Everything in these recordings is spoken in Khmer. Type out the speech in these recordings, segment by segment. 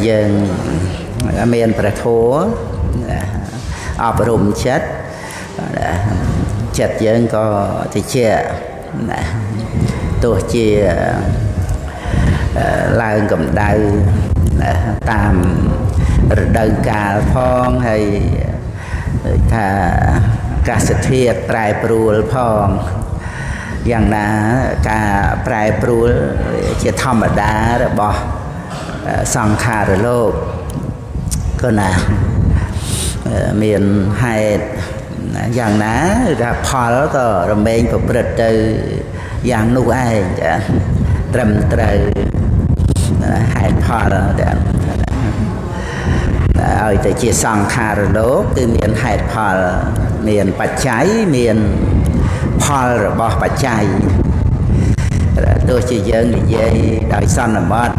dương miền Phật thố ọp rùm chất dương có thì chia tôi chiaឡើងកម្ដៅតាមរដូវកាលផងហើយថាអាកាសធាតុប្រែប្រួលផងយ៉ាងណាការប្រែប្រួលជាធម្មតារបស់សង្ខារលោកក៏ណាមានហេតុយ៉ាងណាថាផលក៏រមែងប្រព្រឹត្តទៅយ៉ាងនោះឯងចាត្រឹមត្រូវហេតុផលដែលឲ្យតែជាសង្ខារលោកគឺមានហេតុផលមានបច្ច័យមានផលរបស់បច្ច័យទោះជាយើងនិយាយដោយសន្មត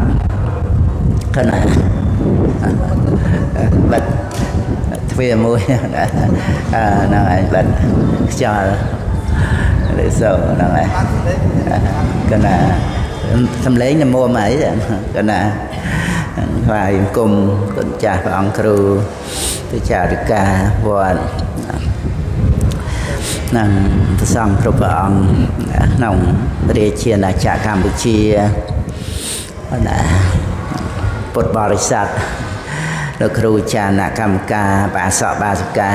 គណៈបាត់ទ្វាមួយហ្នឹងឯងបាត់ខ្យល់ឬសូហ្នឹងឯងគណៈសំឡេងនមមអីគណៈថ្វាយគុំគុណចាស់ព្រះអង្គគ្រូពិចារិកាវត្តនឹងព្រះសង្ឃគ្រប់ព្រះអង្គក្នុងរាជាណាចក្រកម្ពុជាពុទ្ធបរិស័ទលោកគ្រូចារ្យកម្មការបាសកបាសិកា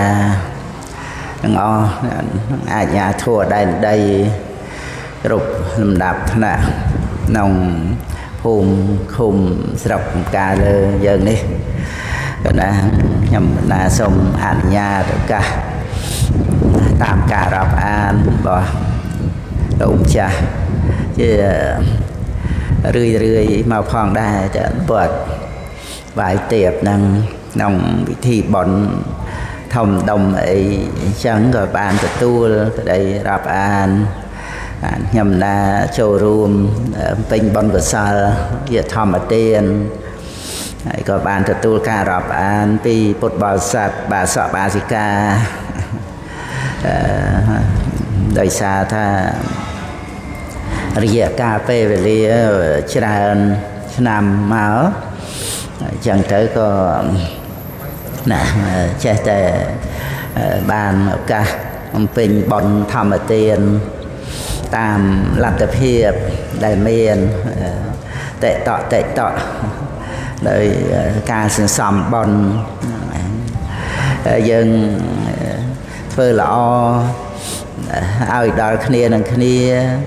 ទាំងអស់អាជ្ញាធរដែនដីគ្រប់លំដាប់ថ្នាក់ក្នុងភូមិឃុំស្រុកកំការលើយើងនេះក៏ណាខ្ញុំណាសូមអនុញ្ញាតឱកាសតាមការរាប់អានរបស់លោកម្ចាស់ជារឿយមកផងដែរចាពុទ្ធវាយទៀបនឹងក្នុងពិធីបុណ្យធំដុំអីអញ្ចឹងក៏បានទទួលក្តីរាប់អានខ្ញុំណាចូលរួមពេញបុណ្យកុសលជាធម្មទានហើយក៏បានទទួលការរាប់អានពីពុទ្ធបរិស័ទបាសកបាសិកាដោយសារថារយៈកាលពេលវេលាច្រើនឆ្នាំមកអញ្ចឹងទៅក៏ណាចេះតែបានឱកាសបំពេញបុណ្យធម្មទានតាមលទ្ធភាពដែលមានតេតដោយការសន្សំបុណ្យយើងធ្វើល្អឲ្យដល់គ្នានឹងគ្នា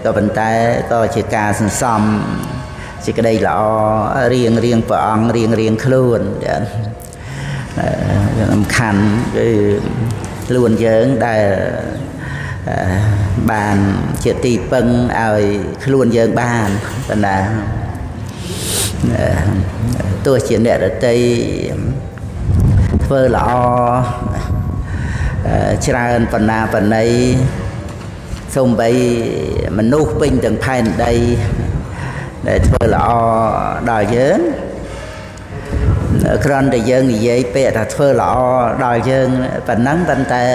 ក៏ប៉ុន្តែក៏ជាការសន្សំសេចក្តីល្អរៀងព្រះអង្គរៀងខ្លួនសំខាន់គឺខ្លួនយើងដែលបានជាទីពឹងឲ្យខ្លួនយើងបានប៉ុន្តែទោះជាអ្នកដទៃធ្វើល្អច្រើនបណ្ណាបណ្ណៃសូម្បីមនុស្សពេញទាំងផែនដីដែលធ្វើល្អដល់យើងគ្រាន់តែយើងនិយាយពាក្យថាធ្វើល្អដល់យើងប៉ុណ្ណឹងប៉ុន្តែ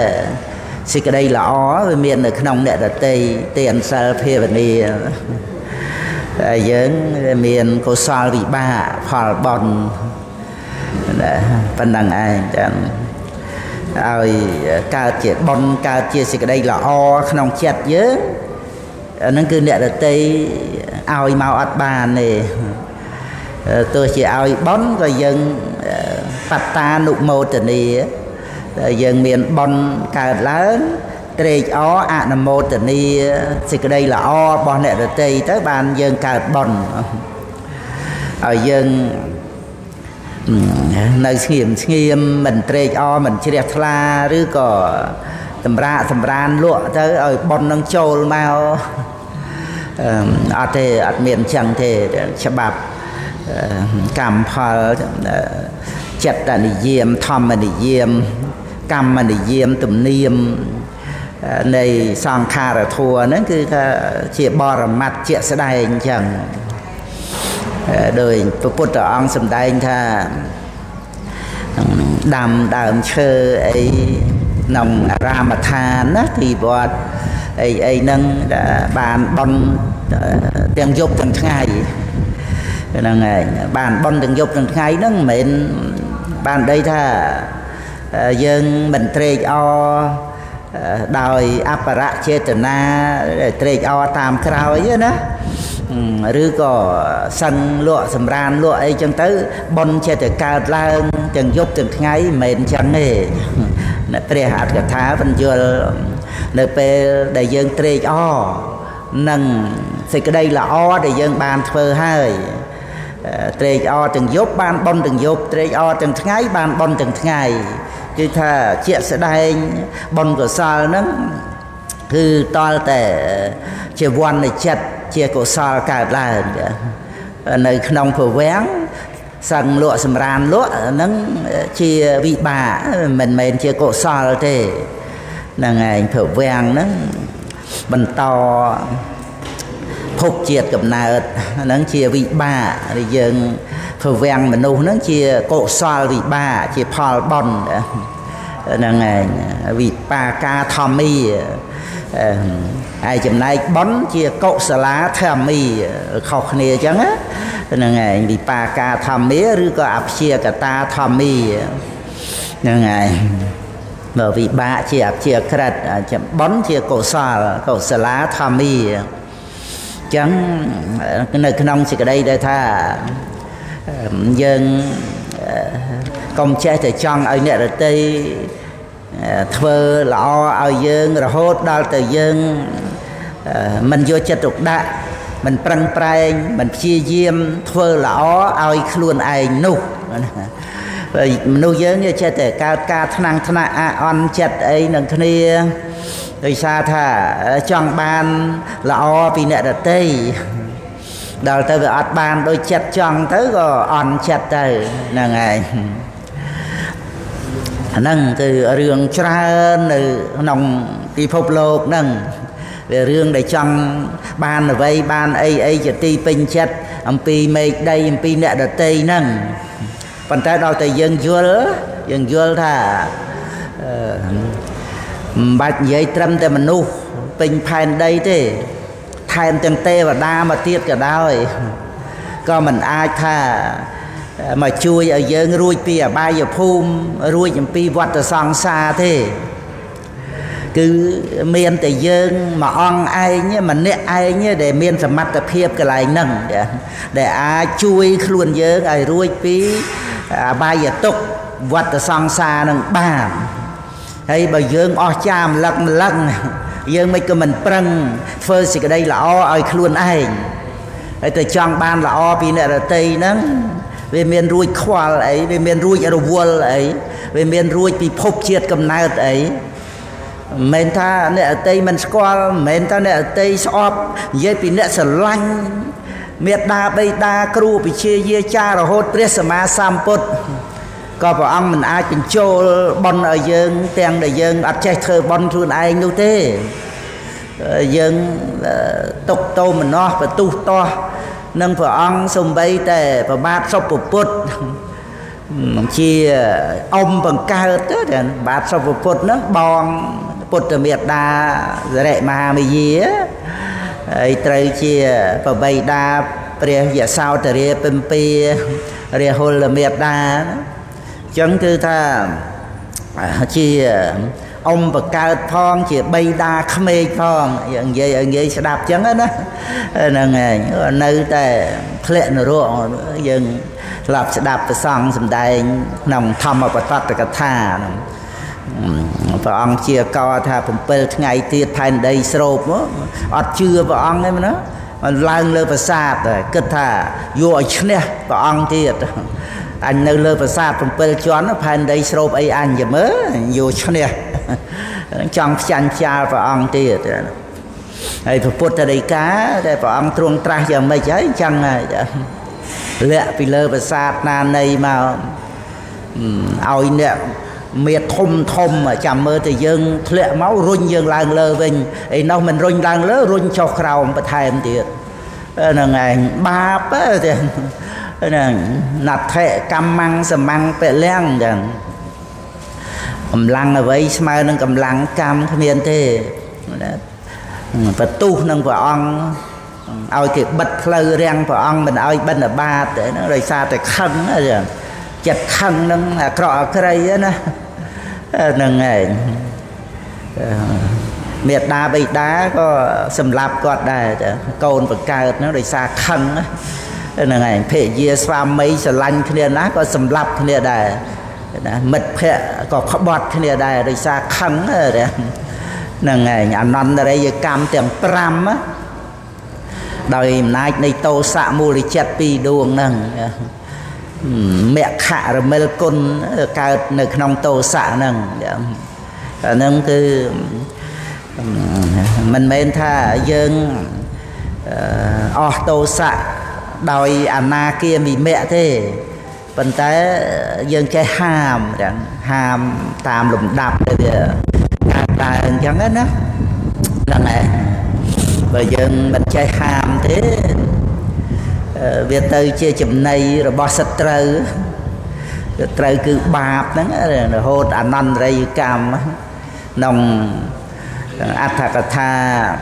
សេចក្តីល្អវាមាននៅក្នុងអ្នកដទៃទានសិលភាវនាតែយើងមានកុសលវិបាកផលបុណ្យប៉ុណ្ណឹងឯងចាំឲ្យកើតជាបុណ្យកើតជាសេចក្តីល្អក្នុងចិត្តយើងអាហ្នឹងគឺអ្នកដទៃឲ្យមកអត់បានទេទោះជាឲ្យបុណ្យក៏យើងបត្តានុមោទនីយើងមានបុណ្យកើតឡើងត្រេកអរអនុមោទនីសេចក្តីល្អរបស់អ្នកដទៃទៅបានយើងកើតបុណ្យឲ្យយើងនៅស្ងៀមមិនត្រេកអរមិនជ្រះថ្លាឬក៏សម្រានលក់ទៅឲ្យបុណ្យនឹងចូលមកអត់ទេអត់មានអញ្ចឹងទេច្បាប់កម្មផលចិត្តនិយមធម្មនិយមកម្មនិយមទំនៀមនៃសង្ខារធัวហ្នឹងគឺថាជាបរមត្តជាក់ស្ដែងអញ្ចឹងដោយព្រះពុទ្ធអង្គសម្ដែងថាដាំដើមឈើអីក្នុងអារាមដ្ឋានណាទីវត្តអីហ្នឹងបានបន់ទាំងយប់ទាំងថ្ងៃ năng ngày bàn bon từng dục từng ngày đó mình bàn đây tha dân mình trade o đòi apparat chetana trade o tam krao ấy đó rứa có sân lụa sầm ran lụa ấy chân tới bon che từ cao lang từng dục từng ngày mình chẳng hề nè pre hạt cả thá vẫn chưa nè pe đại dân trade o nâng thì cái đây là o để dân bàn phơi hai trade o từng dục ban bon từng dục trade o từng ngày ban bon từng ngày chứ thà chuyện sẽ đây bon của sao nó cứ toแต่chia quan này chặt chia cổ sao cả là nơi nông phở vén sân lụa sầm ran lụa nó chia vị bà mình chia cổ sao thế là ngày phở vén nó bần to phục triệtกับนาnó chia vị bà thì dừng phở vén mình nu nó chia cổ sao vị bà chia Paul Bon là ngày vị bà ca Tommy ai chừng này bón chia cậu xà lá thèm mì khóc nè chẳng á là ngày vì pa ca thèm míaឬក៏អាព្យាកតាធម្មមីហ្នឹងហើយបើវិបាកជាអាព្យាក្រិតបន់ជាកុសលកុសលាធម្មមីចឹងនៅក្នុងសេចក្តីដែលថាយើងកុំចេះតែចង់ឲ្យអ្នកដទៃធ្វើល្អឲ្យយើងរហូតដល់ទៅយើងមិនយកចិត្តទុកដាក់មិនប្រឹងប្រែងមិនព្យាយាមធ្វើល្អឲ្យខ្លួនឯងនោះមនុស្សយើងចេះតែកើតការថ្នាំងថ្នាក់អន់ចិត្តអីនឹងគ្នាដោយសារថាចង់បានល្អពីអ្នកដទៃដល់ទៅវាអត់បានដូចចិត្តចង់ទៅក៏អន់ចិត្តទៅហ្នឹងហើយហ្នឹងគឺរឿងច្រើននៅក្នុងពិភពលោកហ្នឹងវារឿងដែលចង់បានអ្វីបានអីជាទីពេញចិត្តអំពីមេឃដីអំពីអ្នកដតីហ្នឹងប៉ុន្តែដល់តែយើងយល់ថាមិនបាច់និយាយត្រឹមតែមនុស្សពេញផែនដីទេថែមទាំងទេវតាមកទៀតក៏ដោយក៏មិនអាចថាមកជួយឲ្យយើងរួចពីអបាយភូមិរួចអំពីវដ្តសង្សារទេគឺមានតែយើងមួយអង្គឯងម្នាក់ឯងដែលមានសមត្ថភាពកន្លែងហ្នឹងដែលអាចជួយខ្លួនយើងឲ្យរួចពីអបាយទុក្ខវដ្តសង្សារនឹងបានហើយបើយើងអស់ចាម្លឹកម្លឹងយើងមិនក៏មិនប្រឹងធ្វើសេចក្តីល្អឲ្យខ្លួនឯងហើយទៅចង់បានល្អពីអ្នកដទៃហ្នឹងវាមានរួចខ្វល់អីវាមានរួចរវល់អីវាមានរួចពិភពជាតិកំណើតអីមិនមែនថាអ្នកអតីមិនស្គាល់មិនមែនថាអ្នកអតីស្អប់និយាយពីអ្នកស្រឡាញ់មេត្តាបិតាគ្រូវិជាយាចារហូតព្រះសម្មាសម្ពុទ្ធក៏ព្រះអង្គមិនអាចបញ្ចូលបុណ្យឲ្យយើងទាំងដែលយើងអត់ចេះធ្វើបុណ្យខ្លួនឯងនោះទេយើងទុកតោមនោះបទុះតោះនឹងព្រះអង្គសំបីតែប្របាទសុពពុទ្ធជាអ៊ំបង្កើតទៅបាទសុពពុទ្ធនោះបងពុទ្ធមេត្តាសរិមហាមាយាហើយត្រូវជាប្របីតាព្រះយសោទរាពិម្ពីរាហុលមេត្តាអញ្ចឹងគឺថាជាអ៊ំបង្កើតផងជាបៃតាក្មេកផងយើងនិយាយឲ្យងាយស្ដាប់អញ្ចឹងណាហ្នឹងហើយនៅតែធ្លាក់នរកយើងស្លាប់ស្ដាប់ព្រះសង្ឃសម្ដែងក្នុងធម្មបទកថាព្រះអង្គជាកថា7ថ្ងៃទៀតផែនដីស្រូបអត់ជឿព្រះអង្គទេណាมันឡើងលើប្រាសាទគិតថាយកឲ្យឈ្នះព្រះអង្គទៀតអញនៅលើប្រាសាទ7ជាន់ផែនដីស្រូបអីអញមើលយកឈ្នះចង់ផ្ចាញ់ផ្ចាលព្រះអង្គទៀតហើយព្រះពុទ្ធដីកាដែលព្រះអង្គទ្រង់ត្រាស់យ៉ាងម៉េចហើយអញ្ចឹងហើយលាក់ពីលើប្រាសាទណានៃមកឲ្យអ្នកមេធំចាំមើលទៅយើងធ្លាក់មករុញយើងឡើងលើវិញឯនោះមិនរុញឡើងលើរុញចុះក្រោមបន្ថែមទៀតហ្នឹងឯងបាបទេហ្នឹងណដ្ឋិកម្មੰសមੰពលំចឹងកម្លាំងអ្វីស្មើនឹងកម្លាំងកម្មគ្មានទេបន្ទុះនឹងព្រះអង្គ ao kịp bật lơ răng của ông mình ao bên là ba để nó rồi xa tại khăn rồi chặt khăn nó là cọ cây á nè ngày miệt đá bị đá có sầm lạp quạt đài cồn và cào nó rồi xa khăn á nè ngày phê dìa xoa mấy sờ lanh kia ná có sầm lạp kia đài mệt phê có khó bọt kia đài rồi xa khăn á nè ngày nhà non ở đây cam tiền pram á đời nay này tô xạ mua đi chặt pi đuông nâng mẹ khả rồi mê côn cao nơi trong tô xạ nâng nâng cứ mình men tha dương tô xạ đòi Anna kia bị mẹ thế vấn tế dương cái hàm tam lùm đạp ta chẳng hết đó lần này bây giờ mình chơi hàm thế Việt tư chia chùm này rồi bỏ sạch trời cứ bạp đó rồi hốt ảnh năn rây cam nông át thạc tha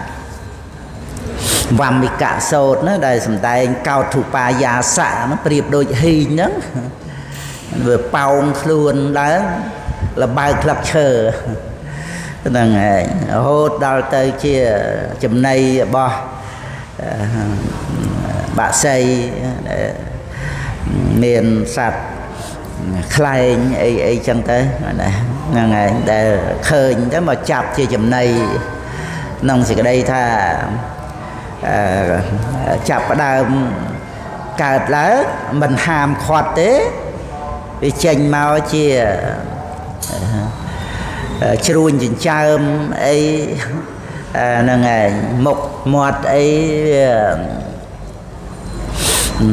vàm bị cả sốt nó đây sầm tay cao thủ pa già xạ nó priệp đôi hình đó vừa paung luôn đó là bài club chờ này hốt đào tới chia chùm này bỏ bà xây miền sạch khai ấy chẳng tới này để khơi cái mà chạp chia chùm này nông chỉ cái đây tha chạp ở đây cả lá mình hàm khoát tế vì chanh mau chia chuồn chỉnh châm ấy là ngày một một ấy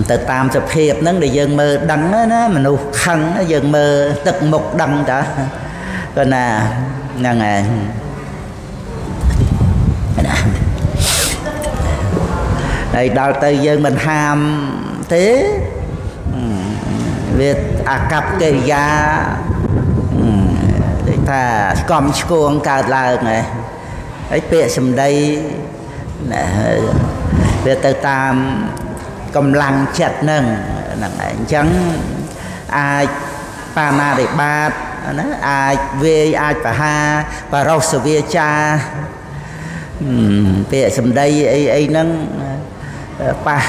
từ tam tập hiệp nó để dân mơ đắng nó mà nụ khăn nó dân mơ tật mục đắng đã còn là ngày đây đào tới dân mình ham thế việc cặp cây da ta cầm cuồng cả là này ấy bịa sầm đây việc từ tam cầm lăng chặt nâng chẳng ai pana để ba ai về ai và ha và rau sờ về cha bịa sầm đây ấy nâng pa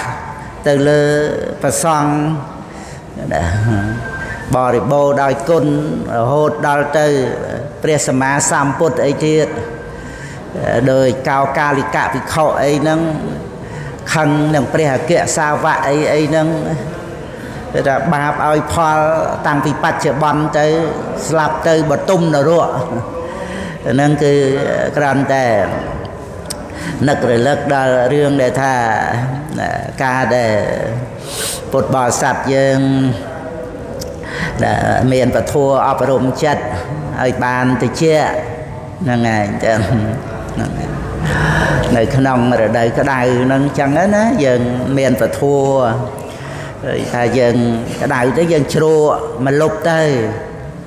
từ lơ và xong bò để bồ đòi côn hốt đòi từ presama samput ấy thiệt đời cao ca li cạ bị khọ ấy nâng khăn nâng pre kệ sao vậy ấy nâng là bạp ơi phò tăng bị bắt chợ bắn tới slap tới bật tung nó rụa nâng cứ cần để nực rồi lật đà riêng để tha ca để bột bò sạch dương miền và thua ở rộng chất ở bàn từ chia là ngày nơi khả năng ở đây cái đài nâng chẳng ấy dần miền và thua rồi dần cái đài tới dần chua mà lúc tới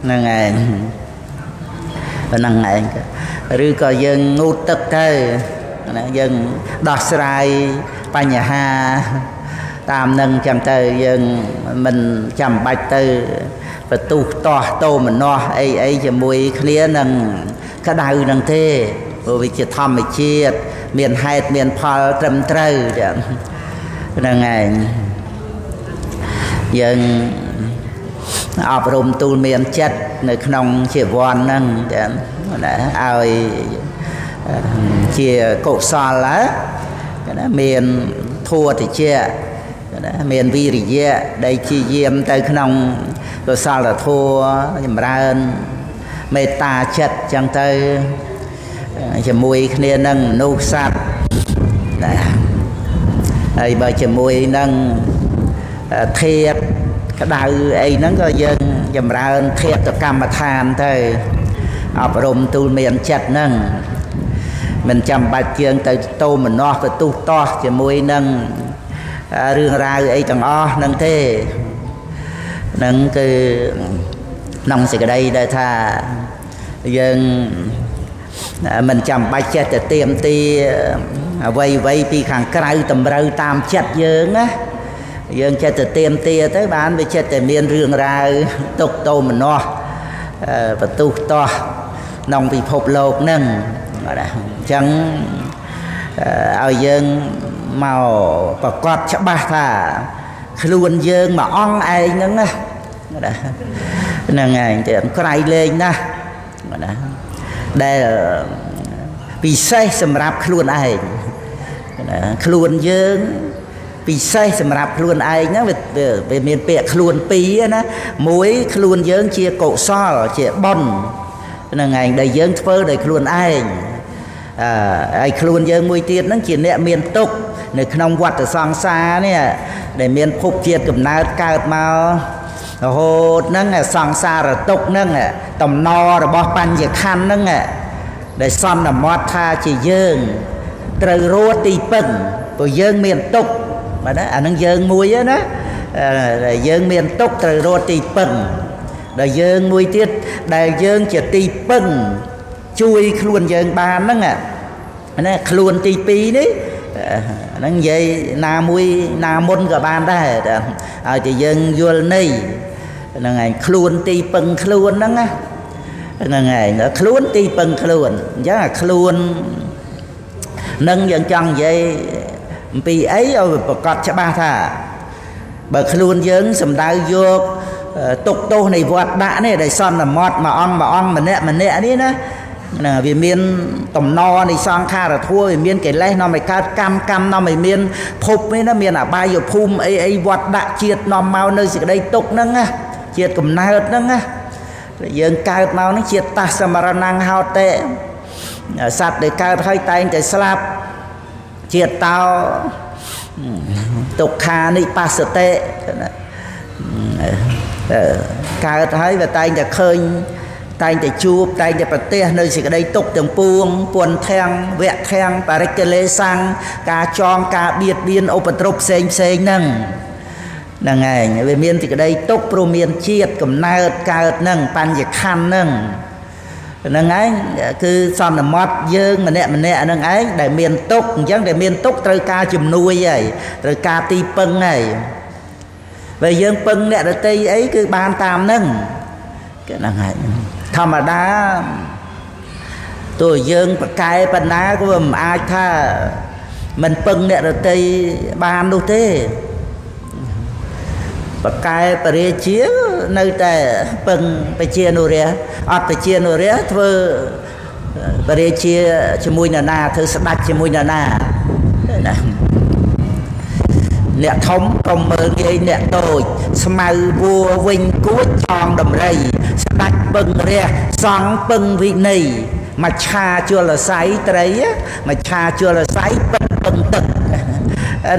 là ngày và năng ngày rồi có dần ngút tức tới dần đọt sài ba nhà ha tam nâng chẳng tới dần mình chăm bạch tới và tu to tô mình no ấy cho mùi khía nâng cái đau nâng thế vì chỉ thầm mình chia miền hai miền phò trầm trâu nâng ngày dân áp rùm tu miền chất nơi nông chỉ vòn nâng ai chia cổ xò lá miền thua thì chia miền vi thì chia đây chi diêm tới nông rồi sao là thua nhưng mà ra mê ta chất chẳng tới chỉ mùi kia nâng nụ sạch đây bởi chỉ mùi nâng thiệt cái đau ấy nó có dân dùm ra thiệt cho cam mà than thôi áp rùm tu miền chất nâng mình chăm bạch chương tới tô mình no phải tu to chỉ mùi nâng rương ra ấy chẳng o nâng thế nâng cái nông sẽ cái đây đây tha dân mình chăm bạch chết để tiêm ti vây vây pi khang cày tầm râu tam chết dương á dương chết để tiêm ti tới bán với chết để miên rương ra tục tô mình no và tu to nông bị phục lột nâng chẳng ao dương màu và quạt cho ba thà luôn dương mà on ai nữa nè ngày thì có ai lên nè đây là vì say sầm rạp luôn ai luôn dương vì say sầm rạp luôn ai nhá về miền bẹt luôn pí á muối luôn dương chia cổ so chia bon là ngày đầy dương phơ đầy luôn ai luôn dương muối tiền nó chỉ nẹt miền tụcในขนมวัดสองซาเนี่ยได้เมียนพบเทียดกับนาเกิดมาโหนั่งสองซาระตกนั่งต่ำนอระบอปันจะคันนั่งได้ซ่อนมอดท่าจีเยิงตรรัวตีปึ่งตัวเยิงเมียนตกมานะอันนั้นเยิงมวยนะได้เยิงเมียนตกตรรัวตีปึ่งได้เยิงมวยเทียดได้เยิงจะตีปึ่งช่วยขลุ่นเยิงบานนั่งนั่นขลุ่นตีปีนี้นั่งยัยนามุยนามุนกับบ้านได้เอาจะยังยัวนี่นั่งไงคลุนตีปังคลุนนั่งนั่งไงคลุนตีปังคลุนยังคลุนนั่งยังจังยัยปีไอ้เอาประกอบชะบ้าท่าบคลุนยังสำได้โยกตกโตในวัดด่าเนี่ยได้ซ่อนมอดมาอ่องมันเนี่ยนี่นะvì miền tầm no này sang kha là thua vì miền cái lấy nó mày cam nó mày miền phục ấy nó miền à bay rồi phum ấy vọt đã chiết nó mau nơi gì đây tục nâng á chiết cầm nai nâng á giờ cao mau nó chiết ta samaranang hao tệ sạt để cao hơi tay để slap chiết tao tục kha này pa sợ tệ cao thấy và tay để khơi tay để chụp tay để bật tia nơi gì đây tục từng buồn thang vẹt thang và cái lê sang cá tròn cá biệt biên opetrop sen nâng là ngày về miền thì cái đây tục pro miền chiết cầm nai cá nâng pan dịch khăn nâng nâng ấy cứ xong là mót dương mà nè nâng ấy để miền tục chẳng để miền tục trời cá chùm nuôi vậy rồi cá ti pưng này về dương pưng nè rồi tây ấy cứ ban tam nâng cái nâng ấy thầm mà đá tôi dương cái phần đá của mình ai tha mình pưng nè rồi tây ban đâu thế và cái bề chia nơi tại pưng bề chia nô rẻ ọt bề chia nô rẻ thôi bề chia cho mùi nà thử sắp đặt cho mùi nà nè thống công mơ nghe nè tôi smau vua vinh cúi tròn đầm rầy đặt bưng ra xong bưng vị này mà cha chưa là sấy đấy mà cha chưa là sấy bưng tực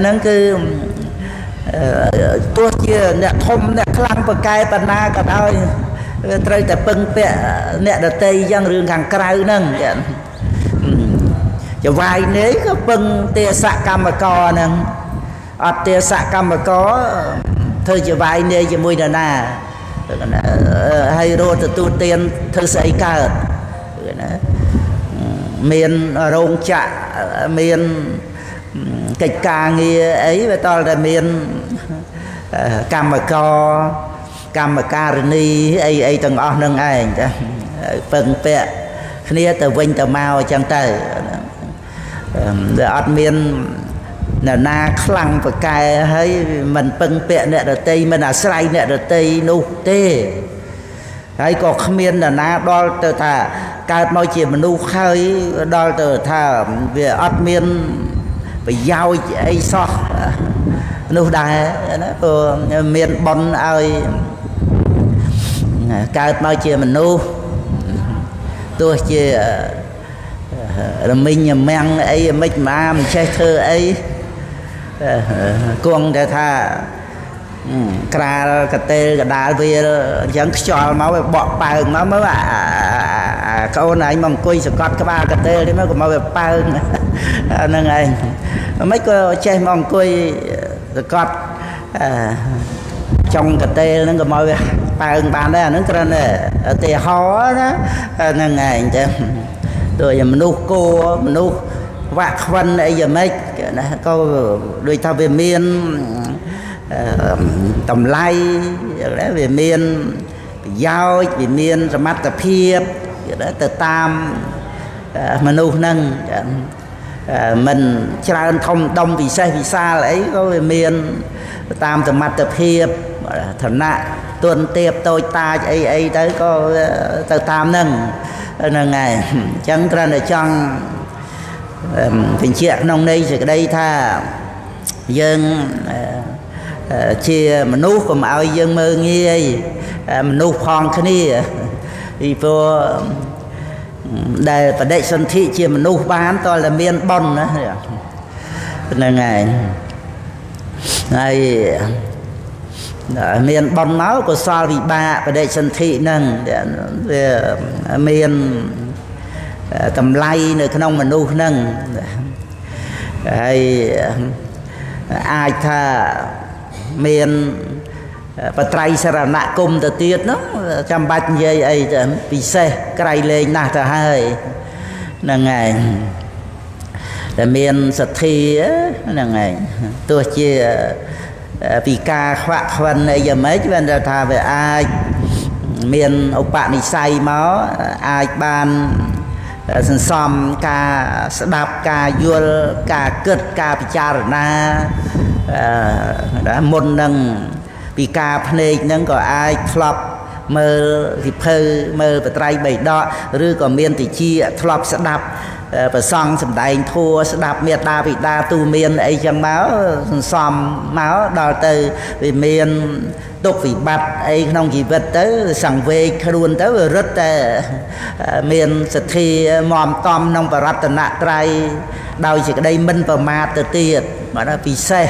nó cứ tôi chưa nè thông nè khăn và cay bà na cả đôi trời ta bưng bẹ nè đợt tây dân rừng hàng cày nâng cho vài nấy có bưng tia xạ cam mà co nâng ọt tia xạ cam mà có thôi cho vài nấy cho mùi nà hay rồi tu tiên thư xây cả miền rong chạ miền kịch ca nghe ấy với to là miền cam mà ca ni ấy từng on nâng ai phần pẹ kia từ vinh từ mau chẳng tới ở miền là na khăng và cài hay mình bưng pẹ nè rồi tây mình là say nè rồi tây nu tê hay có miền là na đo từ thà cài môi chiều mình nu khơi đo từ thà về ở miền phải giao ấy so nu đài nó miền bон ơi cài môi chiều mình nu tôi chỉ là mình mang ấy mấy mà chơi thơ ấy con để tha cà tê cà đá về chẳng cho máu bọ bàng nó mới câu này mong coi sự con các ba cà tê đấy mới còn máu bàng nên này mấy cô chơi mong coi con trong cà tê nó còn máu bàng bàn đây nó cái này tê hó đó nên ngày tôiមនុស្សគោមនុស្សវាក់ខ្វិនអីយ៉ាងម៉េចណាក៏ដូចថាវាមានតម្លៃវាមានប្រយោជន៍វាមានសមត្ថភាពទៅតាមមនុស្សហ្នឹងមិនច្រើនធំដុំពិសេសវិសាលអីក៏វាមានតាមសមត្ថភាពឋានៈទុនទាបតូចតាចអីទៅក៏ទៅតាមហ្នឹងហ្នឹងហើយអញ្ចឹងគ្រាន់តែចង់បញ្ជាក់ក្នុងន័យសេចក្តីថាយើងជាមនុស្សកុំឲ្យយើងមើលងាយមនុស្សផងគ្នាពីព្រោះដែលបដិសន្ធិជាមនុស្សបានតើតែមានបុណ្យណាហ្នឹងហើយមានបុណ្យមកកុសលវិបាកបដិសន្ធិហ្នឹងវាមានតម្លៃនៅក្នុងមនុស្សហ្នឹងហើយអាចថាមានបត្រៃសរណគមទៅទៀតនោះចាំបាច់និយាយអីទៅពិសេសក្រៃលែងណាស់ទៅហើយហ្នឹងហើយតែមានសទ្ធាហ្នឹងហើយទោះជាពីការខ្វាក់ខ្វិនអីយ៉ាងម៉េចវាថាវាអាចមានឧបនិស្ស័យមកអាចបានសន្សំការស្ដាប់ការយល់ការគិតការពិចារណាមុននឹងពីការភ្នែកហ្នឹងក៏អាចធ្លាប់មើលវិភៅមើលបត្រៃបៃដកឬក៏មានតិចធ្លាប់ស្ដាប់ប្រសង់សម្ដែងធัวស្ដាប់មេត្តាបិតាទូមានអីចឹងមកសន្សំមកដល់ទៅវាមានទុកវិបត្តិអីក្នុងជីវិតទៅសង្វេគខ្លួនទៅរឹតតែមានសទ្ធាមមតំក្នុងបរតនត្រ័យដោយសេចក្តីមិនប្រមាទទៅទៀតបាទពិសេស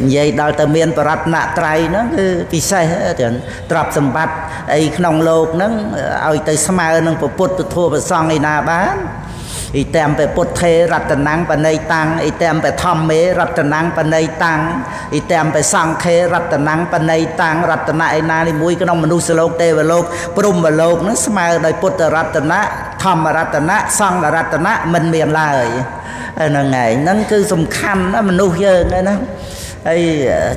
និយាយដល់ទៅមានបរតនត្រ័យហ្នឹងគឺពិសេសទ្រព្យសម្បត្តិអីក្នុងលោកហ្នឹងឲ្យទៅស្មើនឹងពុទ្ធធម៌ប្រសង្ឃឯណាបានអ៊ីតាមពពុទ្ធេរតនំបណៃតាំងអ៊ីតាមពធម្មេរតនំបណៃតាំងអ៊ីតាមពសង្ឃេរតនំបណៃតាំងរតនៈឯណានេះមួយក្នុងមនុស្សលោកទេវលោកព្រហ្មលោកហ្នឹងស្មើដោយពុទ្ធរតនៈធម្មរតនៈសង្ឃរតនៈមិនមានឡើយហ្នឹងហើយហ្នឹងគឺសំខាន់ណាមនុស្សយើងណាហើយ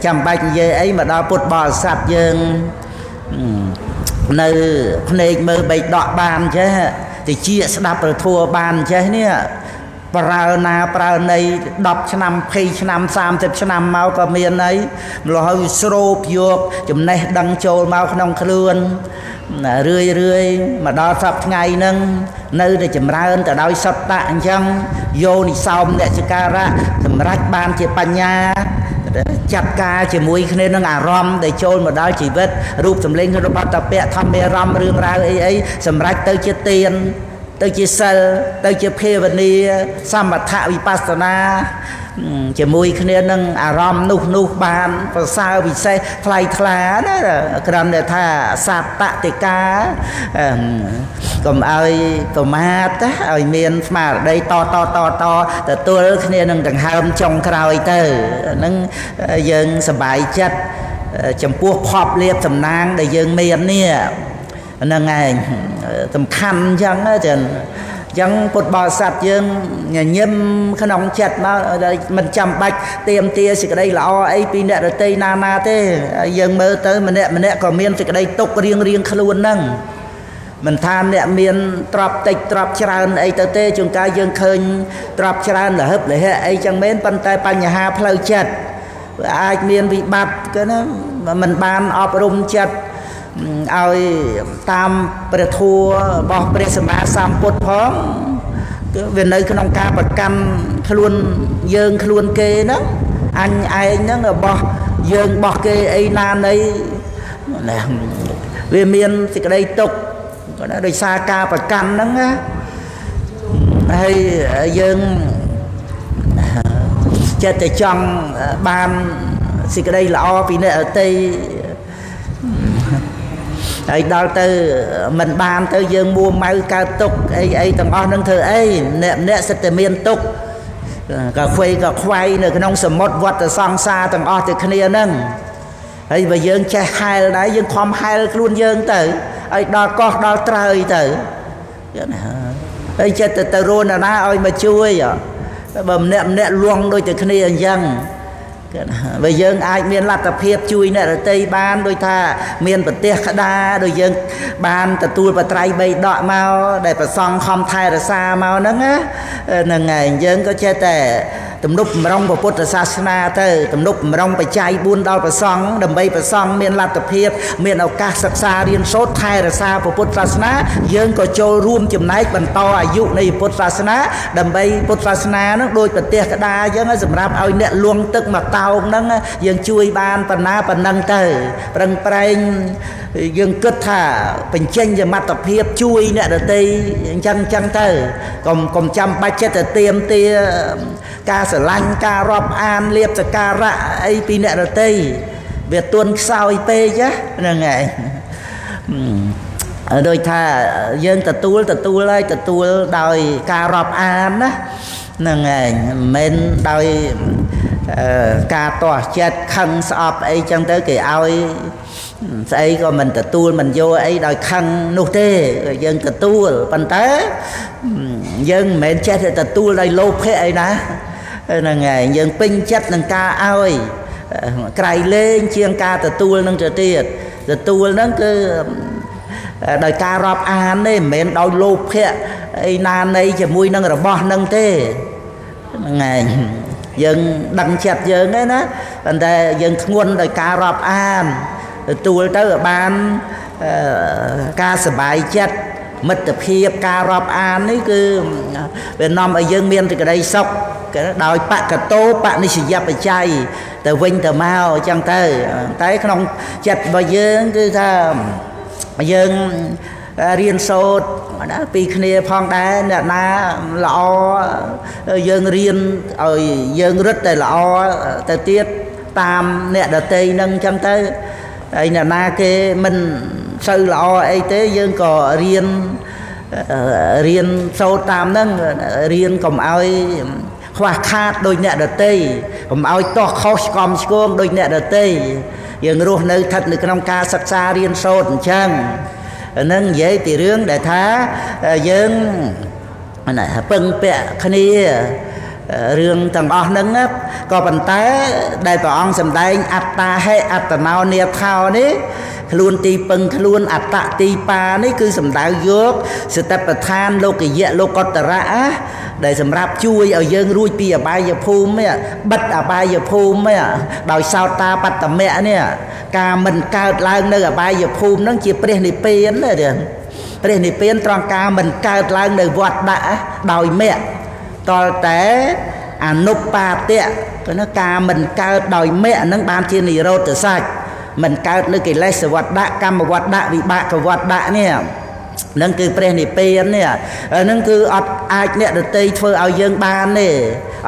ចាំបាច់និយាយអីមកដល់ពុទ្ធបរិស័ទយើងនៅភ្នែកមើលបៃដកបានចេះតិចស្ដាប់ព្រះធម៌បានចេះនេះប្រើណាប្រើនៃ10ឆ្នាំ20ឆ្នាំ30ឆ្នាំមកក៏មានអីម្ល៉េះហើយស្រូបយកចំណេះដឹងចូលមកក្នុងខ្លួនរឿយមកដល់សពថ្ងៃហ្នឹងនៅតែចម្រើនទៅដោយសត្តៈអញ្ចឹងយោនិសោមអ្នកចការៈសម្រាប់បានជាបញ្ញាចាត់ការជាមួយគ្នានឹងអារម្មណ៍ដែលចូលមកដល់ជីវិតរូបសម្លេងរបស់តពៈធម្មអារម្មណ៍រឿងរ៉ាវអីសម្រាប់ទៅជាទានទៅជាសិលទៅជាភាវនាសមថវិបស្សនាជាមួយគ្នានឹងអារម្មណ៍នោះបានប្រសើរពិសេសថ្លៃថ្លាណាក្រំតែថាសតតិកាកុំឲ្យប្រមាទឲ្យមានស្មារតីតទទួលគ្នានឹងដង្ហើមចុងក្រោយទៅហ្នឹងយើងសប្បាយចិត្តចំពោះភពលាភសំណាងដែលយើងមាននេះហ្នឹងឯងសំខាន់អញ្ចឹងចឹងអញ្ចឹងពុទ្ធបរិស័ទយើងញញឹមក្នុងចិត្តមកមិនចាំបាច់ទៀមទាសេចក្តីល្អអីពីអ្នកដទៃណាទេយើងមើលទៅម្នាក់ក៏មានសេចក្តីទុករៀងខ្លួនហ្នឹងមិនថាអ្នកមានទ្រព្យតិចទ្រព្យច្រើនអីទៅទេជួនកាលយើងឃើញទ្រព្យច្រើនលហឹបលហៈអីចឹងមែនប៉ុន្តែបញ្ហាផ្លូវចិត្តអាចមានវិបត្តិគឺណាមិនបានអប់រំចិត្តឲ្យតាមព្រះធម៌របស់ព្រះសម្មាសម្ពុទ្ធផងគឺវានៅក្នុងការប្រកាន់ខ្លួនយើងខ្លួនគេហ្នឹងអញឯងហ្នឹងរបស់យើងរបស់គេអីណាណីវាមានសេចក្តីទុក្ខដោយសារការប្រកាន់ហ្នឹងណាហើយយើងចិត្តតែចង់បានសេចក្តីល្អពីអ្នកដទៃហើយដល់ទៅមិនបានទៅយើងមួម៉ៅកើតទុកអីទាំងអស់នឹងធ្វើអីអ្នកសិតតែមានទុកក៏ខ្វៃក៏ខ្វាយនៅក្នុងសមុទ្រវត្តសង្សារទាំងអស់ទៅគ្នាហ្នឹងហើយបើយើងចេះហែលដែរយើងខំហែលខ្លួនយើងទៅឲ្យដល់កោះដល់ត្រើយទៅ ហើយចិត្តទៅរੂនណាឲ្យមកជួយបើម្នាក់លួងដូចតែគ្នាអញ្ចឹងបើយើងអាចមានលទ្ធភាពជួយអ្នកដទៃបានដូចថាមានប្រទេសក្តារដូចយើងបានទទួលបត្រៃបីដកមកដែលប្រសង់ខំថែរក្សាមកហ្នឹងហ្នឹងហើយយើងក៏ចេះតែទំនុកបំរុងពុទ្ធសាសនាទៅទំនុកបំរុងបច្ច័យ4ដល់ព្រះសង្ឃដើម្បីព្រះសង្ឃមានលទ្ធភាពមានឱកាសសិក្សារៀនសូត្រថែរក្សាពុទ្ធសាសនាយើងក៏ចូលរួមចំណែកបន្តអាយុនៃពុទ្ធសាសនាដើម្បីពុទ្ធសាសនានឹងដូចប្រទេសក្តារអញ្ចឹងសម្រាប់ឲ្យអ្នកលួងទឹកមកតោងហ្នឹងយើងជួយបានប៉ុណ្ណាប៉ុណ្ណឹងទៅប្រឹងប្រែងយើងគិតថាបញ្ចេញសមត្ថភាពជួយអ្នកដទៃអញ្ចឹងទៅកុំចាំបាច់ចិត្តទៅទៀមទាការស្រឡាញ់ការរាប់អានលៀបសក្ការៈអីពីអ្នកដទៃវាទន់ខ្សោយពេកហ្នឹងហើយដូចថាយើងទទួលហើយទទួលដោយការរាប់អានណាហ្នឹងហើយមិនមែនដោយការទាស់ចិត្តខឹងស្អប់អីចឹងទៅគេឲ្យស្អីក៏មិនទទួលមិនយកអីដោយខឹងនោះទេយើងទទួលប៉ុន្តែយើងមិនមែនចេះតែទទួលដោយលោភៈអីណាហ្នឹងហើយយើងពេញចិត្តនឹងការឲ្យក្រៃលែងជាងការទទួលនឹងទៅទៀតទទួលហ្នឹងគឺដោយការរាប់អានទេមិនមែនដោយលោភៈអីណានៃជាមួយនឹងរបស់ហ្នឹងទេហ្នឹងហើយយើងដឹងចិត្តយើងទេណាប៉ុន្តែយើងធ្ងន់ដោយការរាប់អានទទួលទៅបានការសប្បាយចិត្តមិត្តភាពការរាប់អាននេះគឺវានាំឲ្យយើងមានសេចក្តីសុខដោយបកតោបនិស្សយបច្ច័យទៅវិញទៅមកអញ្ចឹងទៅតែក្នុងចិត្តរបស់យើងគឺថាយើងរៀនសូត្រណាពីគ្នាផងដែរអ្នកណាល្អយើងរៀនឲ្យយើងរឹតតែល្អទៅទៀតតាមអ្នកដទៃនឹងអញ្ចឹងទៅហើយអ្នកណាគេមិនសូវល្អអីទេយើងក៏រៀនសូត្រតាមហ្នឹងរៀនកុំឲ្យខ្វះខាតដោយអ្នកដទៃកុំឲ្យតោះខុសឆ្កំឆ្គងដោយអ្នកដទៃយើងរស់នៅស្ថិតនៅក្នុងការសិក្សារៀនសូត្រអញ្ចឹងហ្នឹងនិយាយពីរឿងដែលថាយើងពឹងពាក់គ្នារឿងទាំងអស់ហ្នឹងក៏ប៉ុន្តែដែលព្រះអង្គសម្ដែងអត្តាហេអត្តនោនេថោនេះខ្លួនទីពឹងខ្លួនអត្តទីបានេះគឺសំដៅយកសតិប្បដ្ឋានលោកយៈលោកុត្តរៈដែលសម្រាប់ជួយឲ្យយើងរួចពីអបាយភូមិបិទអបាយភូមិដោយសោតាបត្តមៈនេះការមិនកើតឡើងនៅអបាយភូមិហ្នឹងជាព្រះនិព្វានទេព្រះនិព្វានត្រង់ការមិនកើតឡើងនៅវត្តដាក់ដោយមគ្គតលតែអនុបាទៈគឺការមិនកើតដោយមគ្គហ្នឹងបានជានិរោធសច្ចមិនកើតនៅកិលេសវត្តៈកម្មវត្តៈវិបាកវត្តៈនេះនឹងគឺព្រះនិព្វាននេះហ្នឹងគឺអត់អាចអ្នកដទៃធ្វើឲ្យយើងបានទេ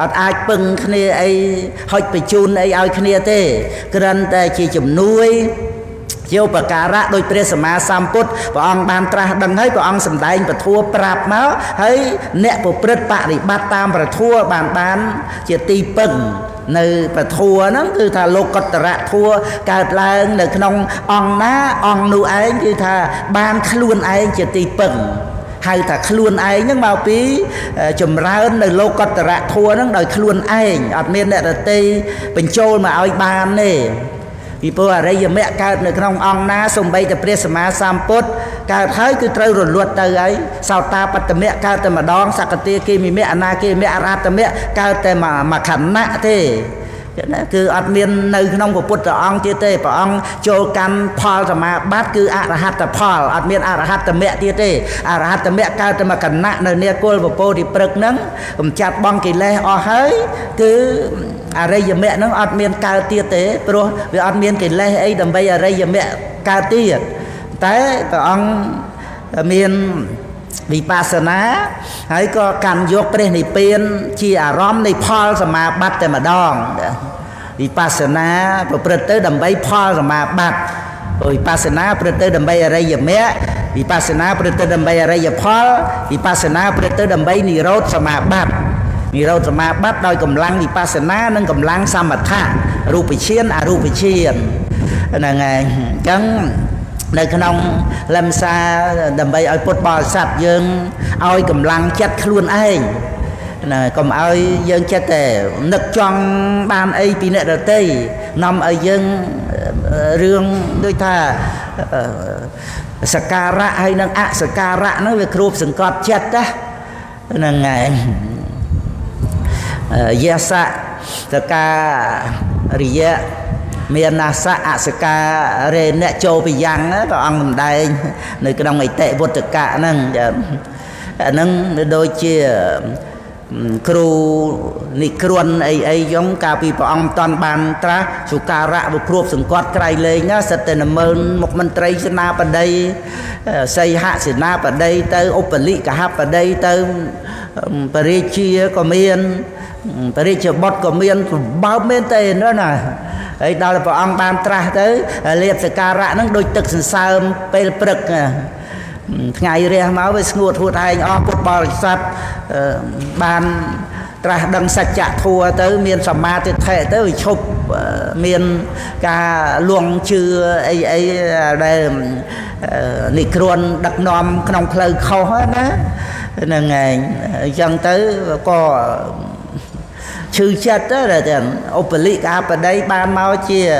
អត់អាចពឹងគ្នាអីហុចបញ្ជូនអីឲ្យគ្នាទេគ្រាន់តែជាជំនួយជាឧបការៈដោយព្រះសម្មាសម្ពុទ្ធព្រះអង្គបានត្រាស់ដឹងហើយព្រះអង្គសម្ដែងពធប្រាប់មកហើយអ្នកប្រព្រឹត្តបរិបត្តិតាមព្រះធម៌បានជាទីពឹងនៅពធហ្នឹងគឺថាលោកុត្តរៈធម៌កើតឡើងនៅក្នុងអង្គណាអង្គនោះឯងគឺថាបានខ្លួនឯងជាទីពឹងហៅថាខ្លួនឯងហ្នឹងមកពីចម្រើននៅលោកុត្តរៈធម៌ហ្នឹងដោយខ្លួនឯងអត់មានអ្នកដទៃបញ្ចូលមកឲ្យបានទេពីព្រោះអរិយមគ្គកើតនៅក្នុងអង្គណាសូម្បីតែព្រះសម្មាសម្ពុទ្ធកើតហើយគឺត្រូវរលត់ទៅហើយសោតាបត្តមគ្គកើតតែម្ដងសក្កទាគិមិមគ្គអនាគិមិមគ្គអរហត្តមគ្គកើតតែមួយខណៈទេគឺអត់មាននៅក្នុងពុទ្ធអង្គទៀតទេព្រះអង្គចូលកម្មផលសមាបត្តិគឺអរហត្តផលអត់មានអរហត្តមគ្គទៀតទេអរហត្តមគ្គកើតតែមួយគណៈនៅនេគុលពពោធិព្រឹកហ្នឹងកំចាត់បងកិលេសអស់ហើយគឺអរិយមគ្គហ្នឹងអត់មានកើតទៀតទេព្រោះវាអត់មានកិលេសអីដើម្បីអរិយមគ្គកើតទៀតតែព្រះអង្គមានវិបស្សនាហើយក៏កាន់យកព្រះនិព្វានជាអារម្មណ៍នៃផលសមាបត្តិតែម្ដងវិបស្សនាប្រព្រឹត្តទៅដើម្បីផលសមាបត្តិវិបស្សនាប្រព្រឹត្តទៅដើម្បីអរិយមគ្គវិបស្សនាប្រព្រឹត្តទៅដើម្បីអរិយផលវិបស្សនាប្រព្រឹត្តទៅដើម្បីនិរោធសមាបត្តិនិរោធសមាបត្តិដោយកម្លាំងវិបស្សនានិងកម្លាំងសមថៈរូបឈានអរូបឈានហ្នឹងហើយអញ្ចឹង ในขนมลำซาดำไปเอาปดบอสัตว์ยังเอากำลังจัดขลุ่นเองนะก็เอายังจัดแต่นึกจังบ้านไอ้ปีนี้เราเต้นำเอายังเรื่องด้วยท่าสการะให้นังอะสการะนั่นเป็นครูสังกัดจัดนะนั่นไงยาสะสการิยะเมียนาสะอาสกาเรนเนโจไปยังนะต่ออังได้ในกระดองไอเตะบทกะนั่งนั่งโดยเชี่ยครูนิครวนไอยงกาปีปองตอนบานตราสุการะบุครูสังกัดไกลเลยนะสเตนเมินมกมันไตรสนาปดัยไซหะสนาปดัยเตออุปลิกหับปดัยเตอปริชีก็เมียนปริชีบดก็เมียนบ้าเมียนเตนด้วยนะไอ้ดาวพระองค์บานตราเตอเรียบสการะนั่งโดยตึกสันสามเปรปรึกไงเรียกมาไปสงวดหัวไทยออกพุทธบริษัทบานตราดังสัจจะทัวเตอเมียนสมาธิเทเตอชุบเมียนกาลวงชื่อไอ้ได้นิครวนดักนอมขนมเพลย์เขานะนั่นไงยังเตอก็ชื่อจัดđó làอุปลิกาปได้บานมาเชีย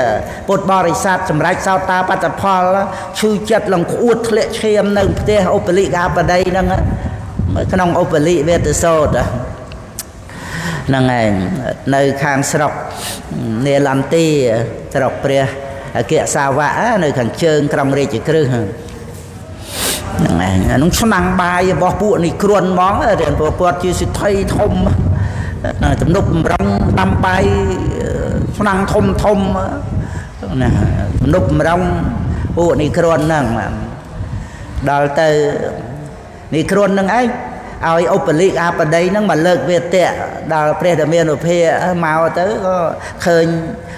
ปดบริษัทสำหรับชาวตาปัตตพอลชื่อจัดหลังขวดเละเชียมหนึ่งเดียอุปลิกาปได้นั่งขนมอุปลิเวทโซดนั่งไงในข้างสระเนลันตีสระเปรียเกียสาวะในข้างเชิงกรองเรจิครึนั่งไงนุ่งสนังใบบอกปุ่นนี่ครวนมองเดี๋ยวปวดจีสิไทยทมจำนุกรังดำไปนั่งทมนะนุกรังโอ้นี่ครวนนั่งดาวเตอนี่ครวนนั่งไอ้เอาไอ้อุปลิกอาปได้นั่งมาเลิกเวทเตะดาวเปรตเมียนอุเพมาเตอก็เคย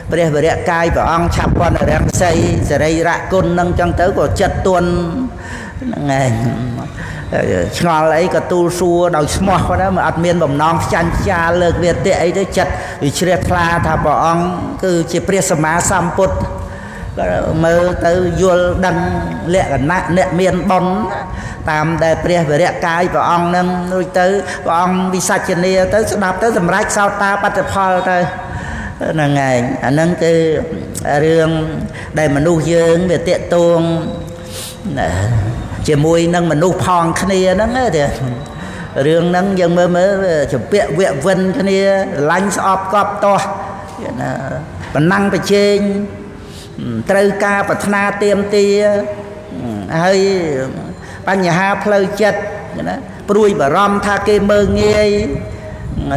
เปรตเรียกายแบบองฉับวันแรงใส่จะได้ระกุนนั่งจังเตอก็จัดตัวไงชงอไอ้กระตูซัวดาวสมอเขาได้มาอัดเมียนแบบน้องจันจาเลิกเวียดเตะไอ้ได้จัดวิเชียรพลาถ้าปองคือเจ็บเปรียสมาสัมปุตก็มือเตยยัวดังเละกันนะเนะเมียนบอลตามได้เปรียบเรียกกายปองนั่งโดยเตยปองวิสัชเนียเตยสนับเตยสำรักชาวตาปัตตพอลเตยนั่นไงอันนั้นคือเรื่องได้มนุษย์เยิงเวียดเตะตวงจะมวยนั่งมันนุพองขณีนั่งเถอะเรื่องนั่งยังเมื่อจะเปียเววินขณีลังสอบกอบตัวมันนั่งไปเชงตรึกาปัฒนาเตรียมตีให้ปัญญาเพลย์จัดปลุยบารมท่าเกมเมืองเงย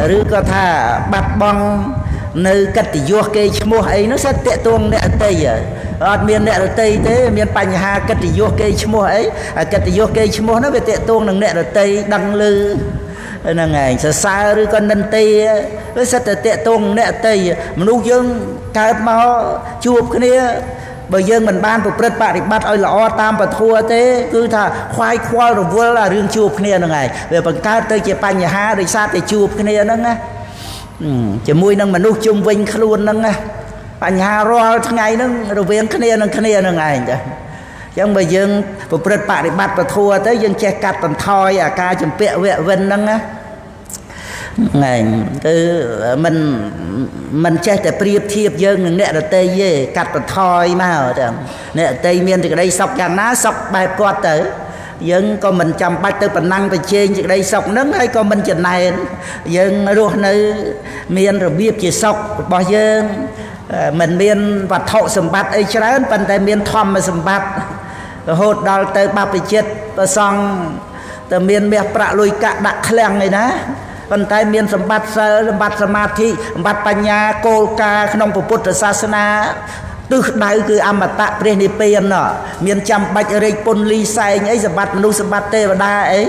หรือก็ท่าบัดบองในกัตยัวเกชมัวไอ้นั่นสัตเตะตวงเนี่ยเตยอดเมียนเนี่ยเตยเตเมียนปัญหากัตยัวเกชมัวไอ้กัตยัวเกชมัวนั่นเป็นเตะตวงหนึ่งเนี่ยเตยดังลือนั่นไงสสาหรือก็นันเตยแล้วสัตเตะตวงเนี่ยเตยมันรู้ยังการมาจูบกันเนี่ยบางยังมันบ้านปลุกปฏิบัติเอาละอตามปะทัวเต้คือถ้าควายควายหรือวัวละเรื่องจูบเนี่ยนั่นไงเวลาประกาศเตยจะปัญหาหรือซาเตจูบกันเนี่ยนั่นไงจะมวยนั่งมนุษย์จุ่มวิ่งขลุ่นนั่งไงปัญหารอทั้งไงนั่งเราเวียนขณีนั่งขณีนั่งไงจ้ะยังไปยังปลุกปฏิบัติปะทัวเต้ยังแจกกัดตันทอยอาการจำเปียเววินนั่งไงไงคือมันใช่แต่เปรียบเทียบยังหนึ่งเนี่ยเราเตยเย่กัดตันทอยมาจ้ะเนี่ยเตยเมียนจะได้สอกอย่างน้าสอกใบปอดเตยยังก็mình chăm bách tới phần năngไปเชงจากđây sọc nắng hayก็mình chừng nàyยังรู้ในเมียนระเบียบจีสอกบ่ยังmình miền vật thọ sầm bát ấy cho nên phần tại miền thom mà sầm bát hốt đào tới ba bị chết và xong từ miền miền bạ lùi cả đặt kheng này ná phần tại miền sầm bát sầm thi bát panya kolka khnom Phậtศาสนาตึกใดคืออมตะเปรนิเปียนเนาะเมียนจำบัดเรยปนลีไซไอ้สมบัติมนุษย์สมบัติเทวดาไอ้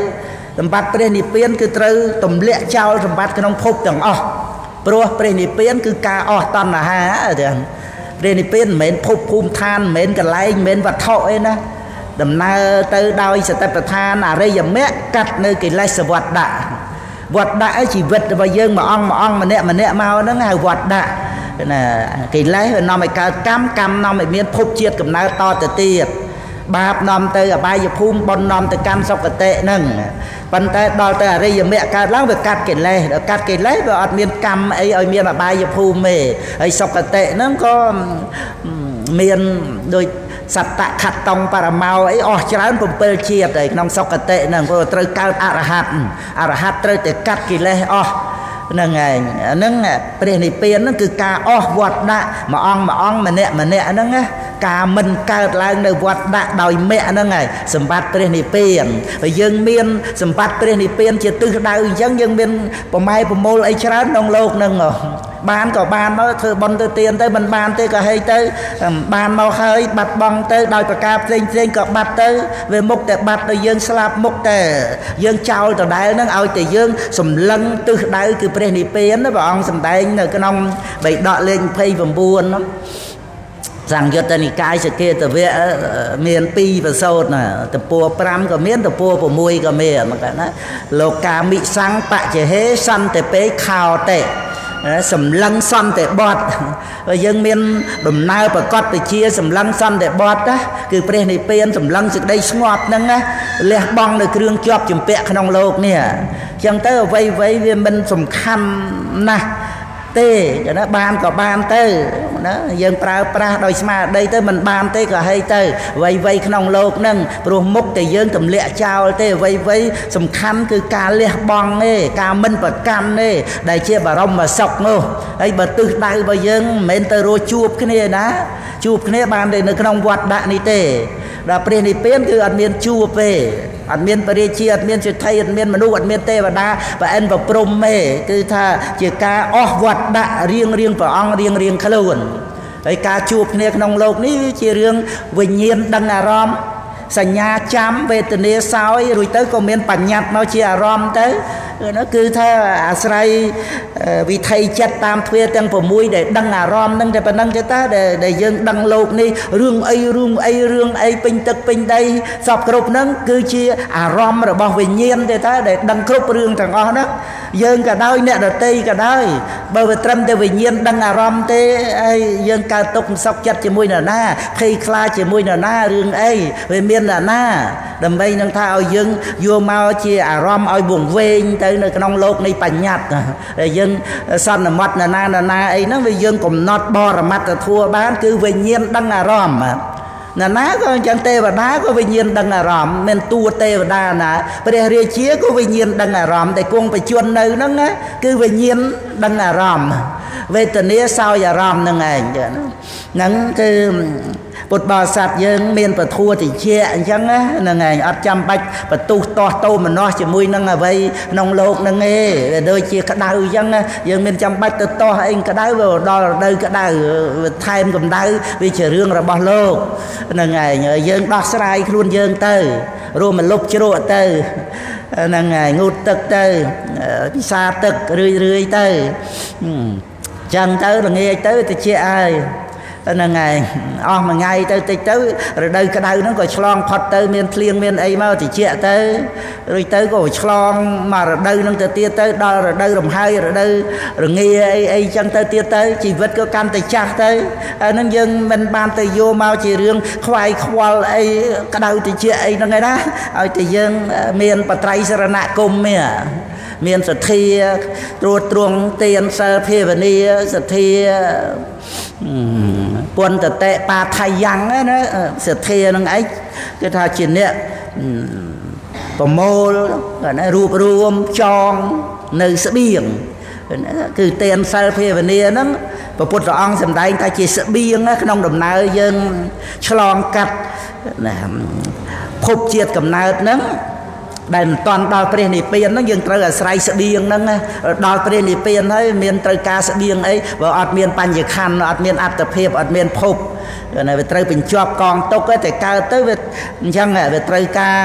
สมบัติเปรนิเปียนคือตรึตุ่มเละเจ้าสมบัติขนมพบต่างอ๋อเพราะเปรนิเปียนคือกาอ๋อตอนน่ะฮะเดี๋ยวเปรนิเปียนเหม็นพบภูมิทานเหม็นกันไล่เหม็นวัดเท่าไอ้นะดำนาเตอดอยสเตปทานอะไรอย่างแม่กัดในกิเลสวัดดะไอ้ชีวิตมาเยื่อมาอ่องมาเนี่ยมานั่งไงวัดดะกิเลสน้องไม่การกำน้องไม่เมียนพบเชียดกับน้าต่อแต่เตี้ย បាបនាំទៅអបាយភូមិបុណ្យនាំទៅកម្មសុគតិហ្នឹងប៉ុន្តែដល់ទៅអរិយមគ្គកើតឡើងវាកាត់កិលេសដល់កាត់កិលេសវាអត់មានកម្មអីឲ្យមានអបាយភូមិទេហើយសុគតិហ្នឹងក៏មានដូចសត្តខត្តងបរមោអីអស់ច្រើន7ជាតិហើយក្នុងសុគតិហ្នឹងព្រោះត្រូវកើតអរហត្តត្រូវតែកាត់កិលេសអស់ហ្នឹងឯងហ្នឹងព្រះនិព្វានហ្នឹងគឺការអស់វត្តដាក់មួយអង្គម្នាក់ហ្នឹងណាការមិនកើតឡើងនៅវត្តដាក់ដោយមគ្គហ្នឹងហើយសម្បត្តិព្រះនិព្វានហើយយើងមានសម្បត្តិព្រះនិព្វានជាទិសដៅអញ្ចឹងយើងមានប្រម៉ែប្រមូលអីច្រើនក្នុងโลกហ្នឹងបានក៏បានមកធ្វើបុណ្យទៅទានទៅមិនបានទេក៏ហីទៅបានមកហើយបាត់បង់ទៅដោយប្រការផ្សេងក៏បាត់ទៅវាមុខតែបាត់ដល់យើងស្លាប់មុខតែយើងចោលដដែលហ្នឹងឲ្យតែយើងសម្លឹងទិសដៅគឺព្រះនិព្វានព្រះអង្គសម្ដែងនៅក្នុងបៃដកលេខ29នោះសង្យុត្តនិកាយសកេតវៈមាន2ប្រសូតណាតពួរ5ក៏មានតពួរ6ក៏មានមកណាលោកាមិសង្ឃបច្ចេហេសន្តិពេខោតេសម្លឹងសន្តិបត្តិយើងមានដំណើរប្រកបវិជាសម្លឹងសន្តិបត្តិណាគឺព្រះនិព្វានសម្លឹងសេចក្តីស្ងប់ហ្នឹងណាលះបង់នៅគ្រឿងជាប់ជំពាក់ក្នុងโลกនេះអញ្ចឹងទៅអ្វីវាមិនសំខាន់ណាស់ទេណាបានក៏បានទៅណាយើងប្រើប្រាស់ដោយស្មារតីទៅមិនបានទេក៏ហីទៅអ្វីក្នុងโลกហ្នឹងព្រោះមុខតែយើងទម្លាក់ចោលទេអ្វីសំខាន់គឺការលះបង់ទេការមិនប្រកាន់ទេដែលជាបរមសុខនោះហើយបើទិសដៅរបស់យើងមិនមែនទៅរកជួបគ្នាណាជួបគ្នាបានទេនៅក្នុងវត្តដាក់នេះទេដល់ព្រះនិព្វានគឺអត់មានជួបទេអត់មានបរិជាអត់មានសិទ្ធិអត់មានមនុស្សអត់មានទេវតាប្រអិនប្រព្រំទេគឺថាជាការអស់វត្តដាក់រៀងព្រះអង្គរៀងខ្លួនហើយការជួបគ្នាក្នុងโลกនេះជារឿងវិញ្ញាណដឹងអារម្មណ៍សញ្ញាចាំវេទនាសោយរួចទៅក៏មានបញ្ញត្តិមកជាអារម្មណ៍ទៅគឺថាអាស្រ័យវិថីចិត្តតាមទ្វារទាំង6ដែលដឹងអារម្មណ៍នឹងតែប៉ុណ្្នឹងទេតាដែលយើងដឹងโลกនេះរឿងអីពេញទឹកពេញដីសពគ្រប់ហ្នឹងគឺជាអារម្មណ៍របស់វិញ្ញាណទេតាដែលដឹងគ្រប់រឿងទាំងអស់ហ្នឹងយើងក៏ដោយអ្នកដទៃក៏ដោយបើវាត្រឹមតែវិញ្ញាណដឹងអារម្មណ៍ទេហើយយើងកើតទុកសោកចិត្តជាមួយនរណាភ័យខ្លាចជាមួយនរណារឿងអីវាមាននរណាដើម្បីនឹងថាឲ្យយើងយកមកជាអារម្មណ៍ឲ្យវង្វេងទៅនៅក្នុងโลกនៃបញ្ញត្តិដែលយើងសន្មត់នរណាអីហ្នឹងវាយើងកំណត់បរមត្តធัวបានគឺវិញ្ញាណដឹងអារម្មណ៍ណាណាក៏អញ្ចឹងទេវតាក៏វិញ្ញាណដឹងអារម្មណ៍មិនតួទេវតាណាព្រះរាជាក៏វិញ្ញាណដឹងអារម្មណ៍តែគង់បច្ចុប្បន្ននៅហ្នឹងគឺវិញ្ញាណដឹងអារម្មណ៍វេទនាសោយអារម្មណ៍ហ្នឹងឯងហ្នឹងគឺពុទ្ធបរិស័ទយើងមានពធัวតិចអញ្ចឹងហ្នឹងឯងអត់ចាំបាច់បន្ទុះតោះតោមនោះជាមួយនឹងអ្វីក្នុងโลกហ្នឹងទេវាដូចជាក្តៅអញ្ចឹងយើងមានចាំបាច់ទៅតោះអីក្តៅវាដល់រដូវក្តៅថែមកម្ដៅវាជារឿងរបស់โลกហ្នឹងឯងយើងដោះស្រាយខ្លួនយើងទៅរួមមកលុបជ្រក់ទៅហ្នឹងហើយងូតទឹកទៅពិសាទឹករឿយទៅចឹងទៅល្ងាចទៅតិចហើយហ្នឹងហើយអស់មួយថ្ងៃទៅតិចទៅរដូវក្តៅហ្នឹងក៏ឆ្លងផុតទៅមានភ្លៀងមានអីមកតិចទៅរួចទៅក៏ឆ្លងមករដូវហ្នឹងទៅទៀតទៅដល់រដូវរំហើយរដូវរងាអីចឹងទៅទៀតទៅជីវិតក៏កាន់តែចាស់ទៅហ្នឹងយើងមិនបានទៅយកមកជារឿងខ្វាយខ្វល់អីក្តៅតិចអីហ្នឹងឯណាឲ្យតែយើងមានបត្រៃសរណគមមានសទ្ធាត្រួតត្រងទានសិលភាវនាសទ្ធាពន្ធតេបាថៃយ៉ាងណាសទ្ធានឹងឯងគឺថាជាអ្នកប្រមូលរួបរួមចងនៅស្បៀងគឺទានសិលភាវនាហ្នឹងព្រះពុទ្ធអង្គសម្ដែងថាជាស្បៀងក្នុងដំណើរយើងឆ្លងកាត់ភពជាតិកំណើតហ្នឹងដែលមិនតាន់ដល់ព្រះនិព្វានហ្នឹងយើងត្រូវអាស្រ័យស្បៀងហ្នឹងដល់ព្រះនិព្វានហើយមានត្រូវការស្បៀងអីបើអត់មានបញ្ញខណ្ឌអត់មានអត្តភាពអត់មានភពវាត្រូវបញ្ចប់កងទុកតែកើតទៅវាអញ្ចឹងវាត្រូវការ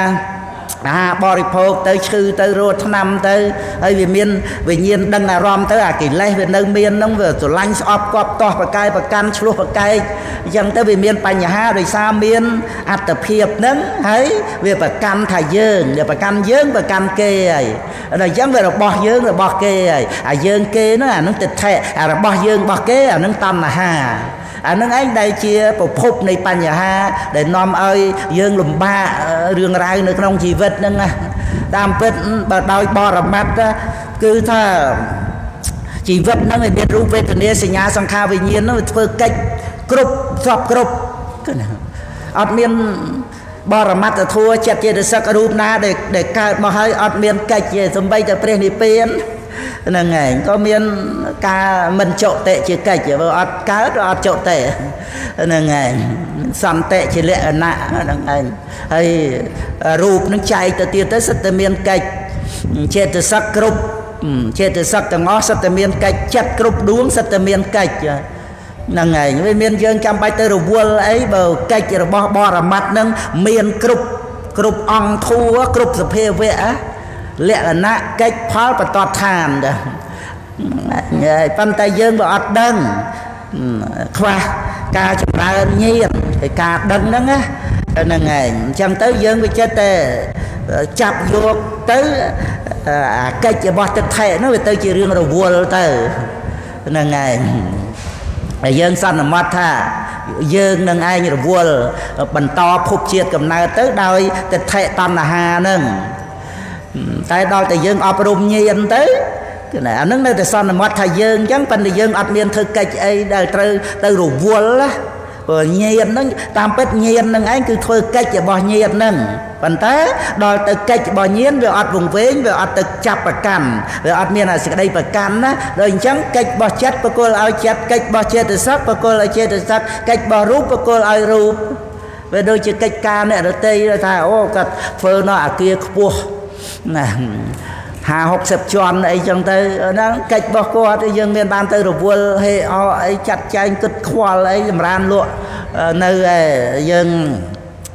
អាហារបរិភោគទៅឈឺទៅរត់ថ្នាំទៅហើយវាមានវិញ្ញាណដឹងអារម្មណ៍ទៅអាកិលេសវានៅមានហ្នឹងវាស្រឡាញ់ស្អប់គប់តោះប្រកាយប្រកាន់ឆ្លោះប្រកែកអញ្ចឹងទៅវាមានបញ្ហាដោយសារមានអត្តភាពហ្នឹងហើយវាប្រកាន់ថាយើងវាប្រកាន់យើងប្រកាន់គេហើយដល់អញ្ចឹងវារបស់យើងរបស់គេហើយអាយើងគេហ្នឹងអាហ្នឹងទិដ្ឋិអារបស់យើងរបស់គេអាហ្នឹងតណ្ហា នឹងឯងដែលជាប្រភពនៃបញ្ហាដែលនាំឲ្យយើងលំបាករឿងរ៉ាវនៅក្នុងជីវិតហ្នឹងណាតាមពិតបើដោយបរមត្តគឺថាជីវិតហ្នឹងឲ្យមានរូបវេទនាសញ្ញាសង្ខារវិញ្ញាណហ្នឹងធ្វើកិច្ចគ្រប់សពគ្រប់គឺណាអត់មានបរមត្តធัวចិត្តចេតសិករូបណាដែលកើតមកហើយអត់មានកិច្ចទេសំបីតែព្រះនិព្វានហ្នឹងឯងក៏មានការមិនចុតិជាកិច្ចបើអត់កើតអត់ចុតិហ្នឹងឯងសន្តិជាលក្ខណៈហ្នឹងឯងហើយរូបនឹងចែកទៅទៀតទៅសិតតែមានកិច្ចចេតសិកគ្រប់ចេតសិកទាំងអស់សិតតែមានកិច្ចចិត្តគ្រប់ដួងសិតតែមានកិច្ចហ្នឹងឯងវាមានយើងចាំបាច់ទៅរវល់អីបើកិច្ចរបស់បរមត្តហ្នឹងមានគ្រប់អង្គធัวគ្រប់សភាវៈលក្ខណៈកិច្ចផលបតតឋានដែរប៉ុន្តែយើងបើអត់ដឹងខ្វះការចម្រើនញាណហើយការដឹងហ្នឹងណាហ្នឹងឯងអញ្ចឹងទៅយើងវាចិត្តតែចាប់យកទៅអាកិច្ចរបស់ទឹកថេហ្នឹងវាទៅជារឿងរវល់ទៅហ្នឹងឯងហើយយើងសន្មត់ថាយើងនឹងឯងរវល់បន្តភពជាតិកំណើតទៅដោយទិដ្ឋិតណ្ហាហ្នឹងតែដល់តែយើងអប់រំញាណទៅគឺអាហ្នឹងនៅតែសន្មត់ថាយើងអញ្ចឹងប៉ុន្តែយើងអត់មានធ្វើកិច្ចអីដែលត្រូវទៅរវល់ណាព្រោះញាណហ្នឹងតាមពិតញាណហ្នឹងឯងគឺធ្វើកិច្ចរបស់ញាណហ្នឹងប៉ុន្តែដល់ទៅកិច្ចរបស់ញាណវាអត់វង្វេងវាអត់ទៅចាប់ប្រកាន់វាអត់មានសេចក្តីប្រកាន់ណាដូចអញ្ចឹងកិច្ចរបស់ចិត្តប្រគល់ឲ្យចិត្តកិច្ចរបស់ចេតសិកប្រគល់ឲ្យចេតសិកកិច្ចរបស់រូបប្រគល់ឲ្យរូបវាដូចជាកិច្ចការអ្នកដទៃថាអូគាត់ធ្វើនៅអាគារខ្ពស់ណា50-60ជាន់អីចឹងទៅហ្នឹងកិច្ចរបស់គាត់យើងមានបានទៅរវល់ហេអអីចាត់ចែងគិតខ្វល់អីចម្រើនលក់នៅយើង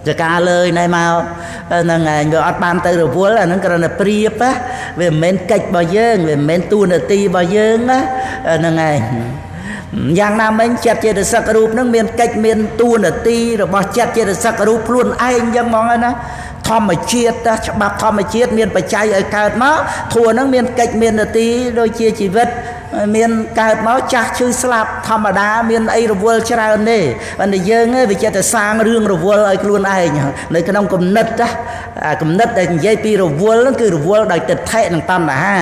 ចការលើយណែមកហ្នឹងឯងវាអត់បានទៅរវល់អាហ្នឹងគ្រាន់តែប្រៀបណាវាមិនមែនកិច្ចរបស់យើងវាមិនមែនតួនាទីរបស់យើងណាហ្នឹងឯងយ៉ាងណាមិញចិត្តចេតសិករូបហ្នឹងមានកិច្ចមានតួនាទីរបស់ចិត្តចេតសិករូបខ្លួនឯងចឹងហ្មងណាធម្មជាតិច្បាប់ធម្មជាតិមានបច្ច័យឲ្យកើតមកធัวហ្នឹងមានកិច្ចមាននាទីដូចជាជីវិតមានកើតមកចាស់ឈឺស្លាប់ធម្មតាមានអីរវល់ច្រើនទេប៉ុន្តែយើងវាចេះតែសាងរឿងរវល់ឲ្យខ្លួនឯងនៅក្នុងគំនិតគំនិតដែលនិយាយពីរវល់ហ្នឹងគឺរវល់ដោយទិដ្ឋិនិងតណ្ហា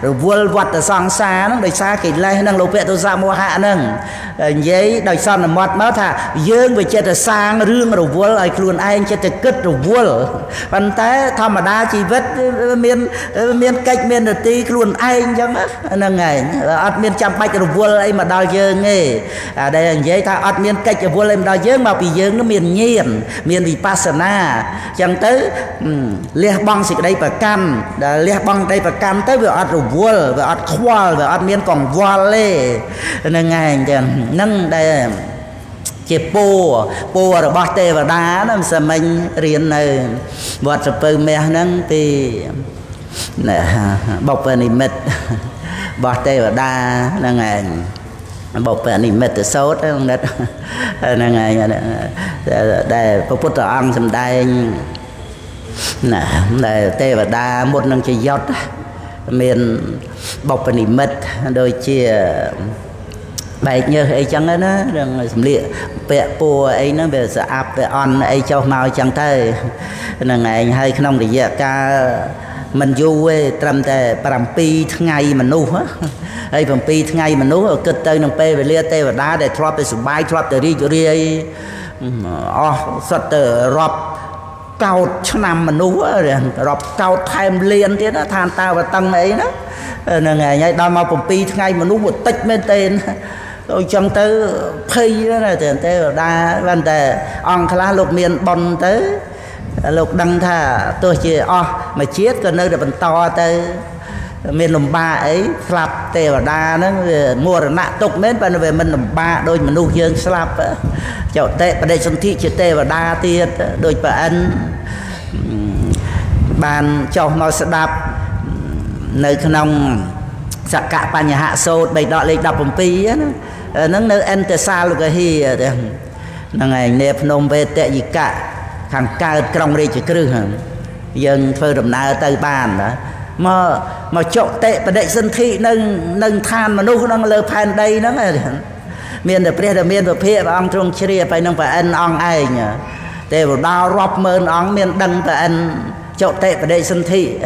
រវល់វត្តសង្សារហ្នឹងដោយសារកិលេសនិងលោភៈទោសៈមោហៈហ្នឹងនិយាយដោយសន្មត់មកថាយើងវាចេះតែសាងរឿងរវល់ឲ្យខ្លួនឯងចេះតែគិតរវល់ប៉ុន្តែធម្មតាជីវិតមានកិច្ចមាននាទីខ្លួនឯងអញ្ចឹងហ្នឹងឯងអត់មានចាំបាច់រវល់អីមកដល់យើងទេដែលនិយាយថាអត់មានកិច្ចរវល់អីមកដល់យើងមកពីយើងនឹងមានញាណមានវិបស្សនាអញ្ចឹងទៅលះបង់សេចក្តីប្រកាន់ដែលលះបង់សេចក្តីប្រកាន់ទៅវាអត់រវល់វាអត់ខ្វល់វាអត់មានកង្វល់ទេហ្នឹងឯងចឹងហ្នឹងដែលជាពររបស់ទេវតាហ្នឹងសមិញរៀននៅវត្តសពៅមាសហ្នឹងពីបុព្វនិមិត្តរបស់ទេវតាហ្នឹងឯងបុព្វនិមិត្តសូត្រហ្នឹងឯងដែលព្រះពុទ្ធអង្គសម្ដែងណាដែលទេវតាមុននឹងជាយត់មានបុព្វនិមិត្តដូចជាបែកញើសអីចឹងណារឿងសម្លៀកពាក់ពួរអីហ្នឹងវាស្អាប់វាអន់អីចុះមកចឹងទៅហ្នឹងឯងហើយក្នុងរយៈកាលមិនយូរទេត្រឹមតែ7ថ្ងៃមនុស្សហើយ7ថ្ងៃមនុស្សគិតទៅនឹងពេលវេលាទេវតាដែលធ្លាប់ទៅសុបាយធ្លាប់ទៅរីករាយអស់សុទ្ធទៅរាប់កោតឆ្នាំមនុស្សរាប់កោតថែមលានទៀតឋានតាវតឹងអីណាហ្នឹងហើយដល់មក7ថ្ងៃមនុស្សតិចមែនទេដូចចឹងទៅភ័យណាទេវតាប៉ុន្តែអង្គខ្លះលោកមានបុណ្យទៅលោកដឹងថាទោះជាអស់មួយជាតិក៏នៅតែបន្តទៅមានលំបាកអីស្លាប់ទេវតាហ្នឹងវាមរណៈទុកមែនប៉ុន្តែវាមិនលំបាកដូចមនុស្សយើងស្លាប់ចុតិបដិសន្ធិជាទេវតាទៀតដូចព្រះអិនបានចុះមកស្ដាប់នៅក្នុងសកបញ្ញហសូត្របៃដកលេខ17ហ្នឹងនៅអន្តសាលកហិហ្នឹងឯងនេភ្នំវេតយិកៈខាងកើតក្រុងរាជក្រឹសយើងធ្វើដំណើរទៅបានណាមកចុតិបដិសន្ធិនៅឋានមនុស្សហ្នឹងលើផែនដីហ្នឹង miền được bia được miền được phía ông trong chia phải nông phải ăn ong ai nhỉ để vào đào rọp mơn ong miền đăng phải ăn chỗ tệ phải đây sân thị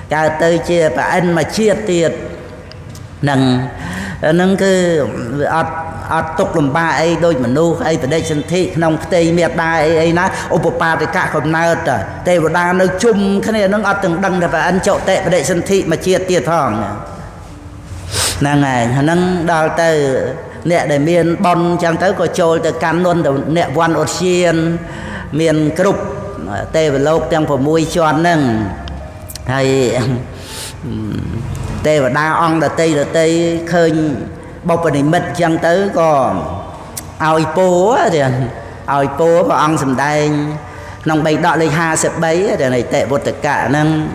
cả tới chia phải ăn mà chia tiệt nâng cứ ở tục làm ba ấy đôi mà nu ấy phải đây sân thị nông tây miệt đai ấy ná opa thì cả còn nào trời tây vào đào nơi chung cái này nó ở từng đăng là phải ăn chỗ tệ phải đây sân thị mà chia tiệt thòng nàng này nâng đào tới nè để miền bon chẳng tới có trôi từ can luôn từ nè quan ocean miền group tây và lộc trong phòng mui tròn nâng hay tây và đa on là tây khơi bọc vào mật chẳng tới có ao ipo thì ao ipo và on sầm đây nông bay đọ lên ha sập bấy thì này tệ bột tất cả nâng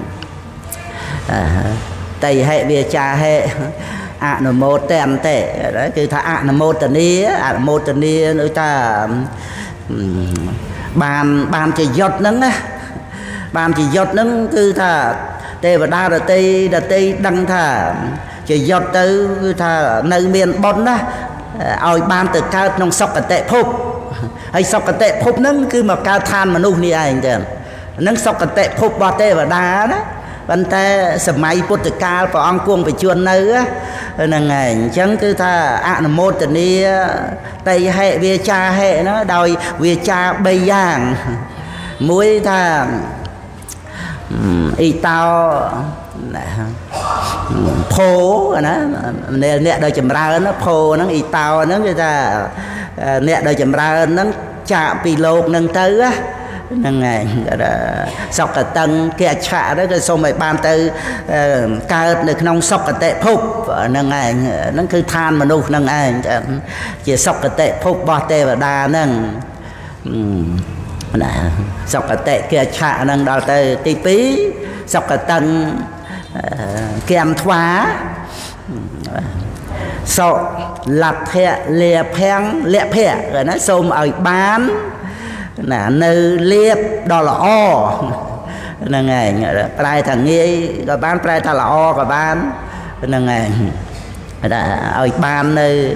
tây hệ bia trà hệ nó một tem tệ đấy cứ thà nó một tần đi nữa ta bàn chỉ giọt nắng á bàn chỉ giọt nắng cứ thà tê và đa là tây đăng thà chỉ giọt tới thà nơi miền bón đó ao ban từ cao nông sọc cả tệ phốp hay sọc cả tệ phốp nắng cứ mà cao than mà nu như anh chứ nắng sọc cả tệ phốp bao tê và đa đó vấn ta sầm mai bút từ cao và ông cuông phải chuồn nơi á là ngày chẳng cứ tha nó một từ đi tây hệ về cha hệ nó đòi về cha bay giang muối tha y tao phô nó nè đời chầm ra nó phô nó y tao nó người ta nè đời chầm ra nó chạm pi lô nâng tới á ngày sọc cả tầng kia chạ đó cái xong rồi ban tới cao được nông sọc cả tệ phúc nâng ngày nó cứ than mà nụ nâng ngày chỉ sọc cả tệ phúc bỏ tê và đa nâng sọc cả tệ kia chạ nâng đào tới tí phí sọc cả tầng kèm thoá sọ lặt hẹ lẹ phẹ rồi nó xôm ở bán là nơi liệp đó là o là ngày prai thằng nghe rồi bán prai thằng là o rồi bán là ngày ở ban nơi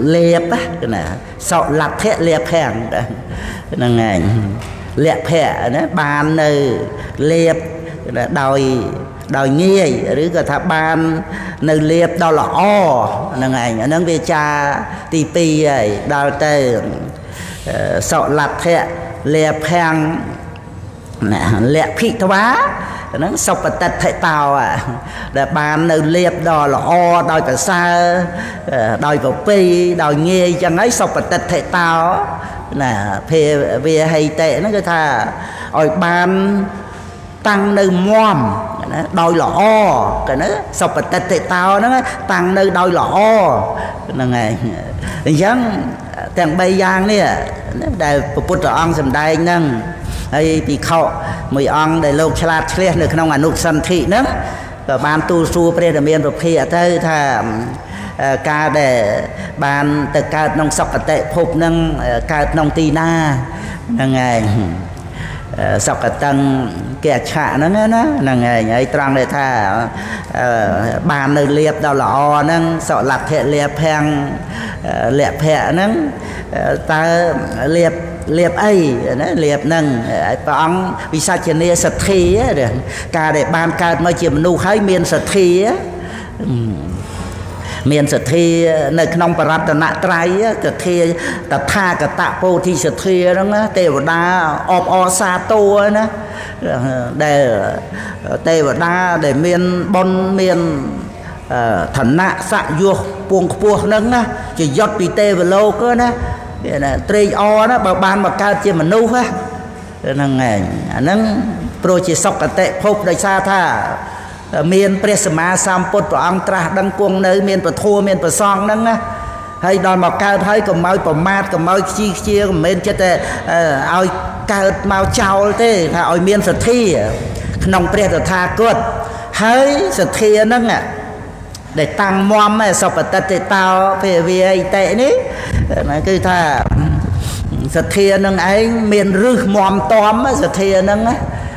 liệp á là sọ lặt hẹ liệp hẹn là ngày liệp hẹ nó ban nơi liệp là đòi nghe rồi cái thằng ban nơi liệp đó là o là ngày nó về cha tivi ấy đào tê sọ lặt hẹ liệp hẹn liệp thị thoá nó sọc và tật thệ tàu để ban nơi liệp đó là o đòi cả xa đòi vào pi đòi nghe chẳng ấy sọc và tật thệ tàu là về hay tệ nó cái thà ở ban tăng nơi moam đòi là o cái nó sọc và tật thệ tàu nó tăng nơi đòi là o là ngày chẳng thằng bay giang nè để bút cho ông sầm đai nâng hay bị khâu mười ông để lục chlat clear được không nụ sân thị nữa và ban tu su pre để miền bậc kia tới thà ca để ban từ ca nông sọc cả tệ phục nâng ca nông tì na là ngày sọc cả tăng kẹt chạ nó là ngày ấy trăng để thà ban nơi liệp đâu là o nâng sọ lặt hệ liệp hang liệp hệ nâng ta liệp ấy nó liệp nâng ông vì sao chỉ nên sạch thi á ca để ban ca mới chỉ nu khái miền sạch thi á miền sạch thi nơi nông bờ rạp nạ trái á sạch thi ta tha cả tạ po thi sạch thi đó á tê vào đa o sa tô á để tê vào đa để miền bon miền thần nạ xạ vua buông nâng á chỉ giọt bị tê vào lâu cơ á trê o đó bà ban mà cao chia mà nu á nâng ngày nâng pro chỉ sọc cả tệ phốp đại xa tha miền presma samput của ông tra đăng cuồng nơi miền bờ thua miền bờ song nâng á hay đòn mà cao thấy còn mau còn mát còn mau chia còn miền chết ao cao mau trao thế thà ao miền sật thi nông pre được tha cốt hay sật thi nâng à để tăng mom sọc ở tết tao về tệ ní cứ tha sật thi nâng ấy miền rư mom tóm sật thi nâng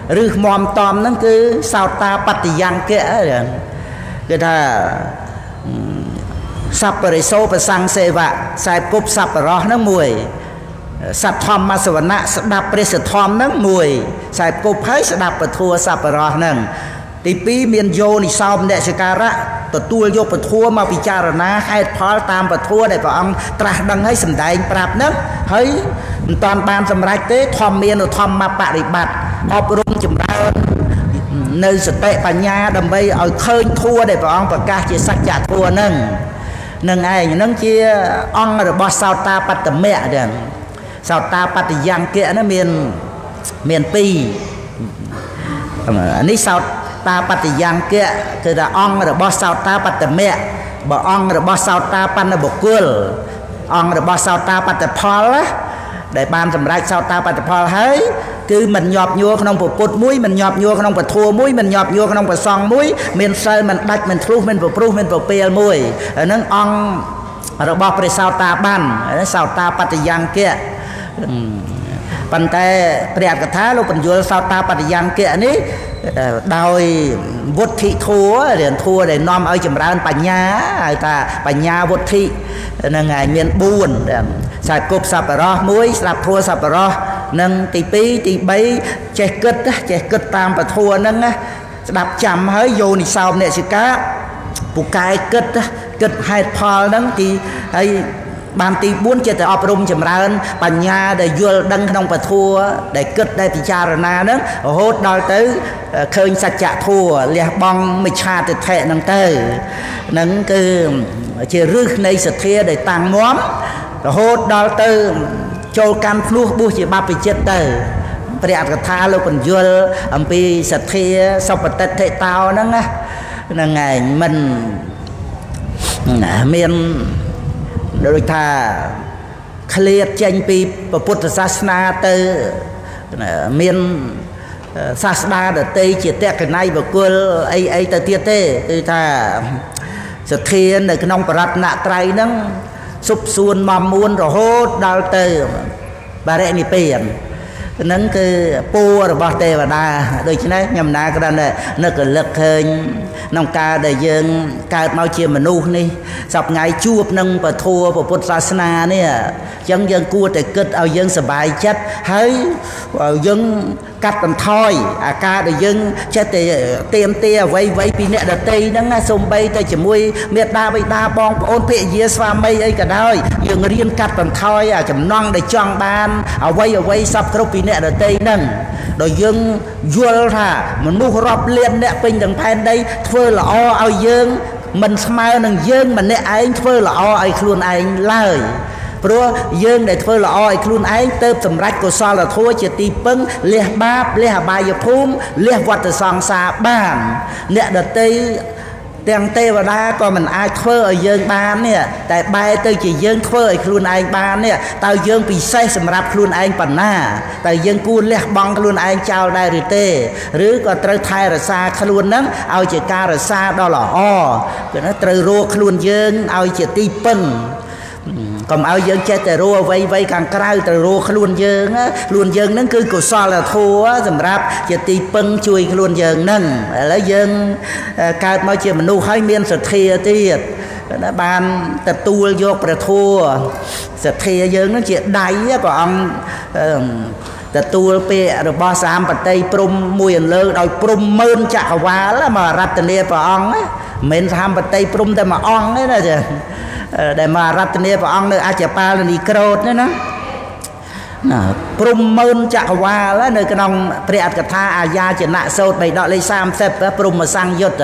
rư mom tóm nâng cứ sao ta bắt thì giang kẽ cứ tha สัพปริโสประสังเสวะใส่กุบสัพปรอนั่งมวยสัตธรรมมาสวรรค์สดับเปรสธรรมนั่งมวยใส่กุบให้สดับปทัวสัพปรอนั่งទី2មានយោនិសោមអ្នកសការៈទទួលយកពធัวមកពិចារណាហេតុផលតាមពធัวដែលព្រះអង្គត្រាស់ដឹងឲ្យសម្ដែងប្រាប់ហ្នឹងហើយមិនតាន់បានសម្រេចទេធម្មមានធម្មបរិបត្តិអប់រំចម្រើននៅសតិបញ្ញាដើម្បីឲ្យឃើញធัวដែលព្រះអង្គប្រកាសជាសច្ចធัวហ្នឹងនឹងឯងហ្នឹងជាអង្គរបស់សោតាបត្តមៈហ្នឹងសោតាបត្តយ៉ាងគៈហ្នឹងមាន2នេះសោតាបត្តយ៉ាងគៈគឺថាអង្គរបស់សោតាបត្តមៈបើអង្គរបស់សោតាបណ្ណបុគ្គលអង្គរបស់សោតាបត្តផលដែលបានសម្រេចសោតាបត្តផលហើយគឺមិនញាប់ញួរក្នុងពុទ្ធមួយមិនញាប់ញួរក្នុងពធัวមួយមិនញាប់ញួរក្នុងប្រសង្ឃមួយមានសិលមិនដាច់មិនធ្លុះមិនប្រព្រឹត្តមិនប្រពាលមួយហ្នឹងអង្គរបស់ព្រះសោតាបានសោតាបត្តយ៉ាងគៈប៉ុន្តែព្រះអត្ថកថាលោកបញ្យល់សោតាបត្តយ៉ាងគៈនេះដោយវុទ្ធិធัวរៀនធัวដែលនាំឲ្យចម្រើនបញ្ញាហៅថាបញ្ញាវុទ្ធិហ្នឹងហើយមាន4ខ្សែគប់សប្បុរស1ស្ដាប់ធัวសប្បុរសនិងទី2ទី3ចេះគិតតាមពធัวហ្នឹងស្ដាប់ចាំហើយយោនិសោមអ្នកសិកាពូកែគិតហេតុផលហ្នឹងទីហើយបានទី4ចេះតែអប់រំចម្រើនបញ្ញាដែលយល់ដឹងក្នុងពធัวដែលគិតដែលពិចារណាហ្នឹងរហូតដល់ទៅឃើញសច្ចធัวលះបង់មិច្ឆាទិដ្ឋិហ្នឹងទៅហ្នឹងគឺជាឫសនៃសទ្ធាដែលតាំងមាំរហូតដល់ទៅចូលកាន់ភ្លោះបួសជាបព្វជិតទៅព្រះអត្ថកថាលោកបញ្យល់អំពីសទ្ធាសុបតិដ្ឋិតោហ្នឹងហ្នឹងឯងមិនមានដូចថាឃ្លាតចេញពីពុទ្ធសាសនាទៅមានសាសនាដទៃជាតក្កណៃបុគ្គលអីទៅទៀតទេគឺថាសទ្ធានៅក្នុងបរតនត្រ័យហ្នឹងសុបសួនមកមួនរហូតដល់ទៅបរិនិព្វានហ្នឹងគឺពូរបស់ទេវតាដូច្នេះខ្ញុំណាគ្រាន់តែនឹករលឹកឃើញក្នុងការដែលយើងកើតមកជាមនុស្សនេះសពថ្ងៃជួបនឹងពធัวពុទ្ធសាសនានេះអញ្ចឹងយើងគួរតែគិតឲ្យយើងសប្បាយចិត្តហើយយើងកាត់បន្ថយអាការដែលយើងចេះតែទៀមទាអ្វីពីអ្នកដតីហ្នឹងសំបីតែជាមួយមេត្តាបិតាបងប្អូនភរិយាស្វាមីអីក៏ដោយយើងរៀនកាត់បន្ថយអាចំណង់ដែលចង់បានអ្វីសពគ្រប់ពីអ្នកដតីហ្នឹងដោយយើងយល់ថាមនុស្សរាប់លានអ្នកពេញទាំងផែនដីធ្វើល្អឲ្យយើងមិនស្មើនឹងយើងម្នាក់ឯងធ្វើល្អឲ្យខ្លួនឯងឡើយព្រោះយើងដែលធ្វើល្អឲ្យខ្លួនឯងទៅសម្រេចកុសលធម៌ជាទីពឹងលះបាបលះអបាយភូមិលះវដ្តសង្សារបានអ្នកដតីទាំងទេវតាក៏មិនអាចធ្វើឲ្យយើងបាននេះតែបែរទៅជាយើងធ្វើឲ្យខ្លួនឯងបាននេះតើយើងពិសេសសម្រាប់ខ្លួនឯងប៉ុណ្ណាតើយើងគួរលះបង់ខ្លួនឯងចោលដែរឬទេឬក៏ត្រូវថែរក្សាខ្លួននឹងឲ្យជាការរក្សាដ៏ល្អគឺត្រូវរកខ្លួនយើងឲ្យជាទីពឹងកុំឲ្យយើងចេះតែរੂអ្វីខាងក្រៅទៅរੂខ្លួនយើងហ្នឹងគឺកុសលធម៌សម្រាប់ជាទីពឹងជួយខ្លួនយើងហ្នឹងឥឡូវយើងកើតមកជាមនុស្សហើយមានសទ្ធាទៀតបានទទួលយកព្រះធម៌សទ្ធាយើងហ្នឹងជាដៃព្រះអង្គទទួលពាក្យរបស់សាមបតីព្រំមួយអន្លើដោយព្រំម៉ឺនចក្រវាលមករតនាព្រះអង្គមិនមែនសាមបតីព្រំតែមួយអង្គទេណាចាដែលមករតនាព្រះអង្គនៅអច្ចបាលនីក្រោតណាព្រំម៉ឺនចក្រវាលនៅក្នុងព្រះអត្ថកថាអាយាចនៈសូត្របៃដកលេខ30ព្រំសង្យុត្ត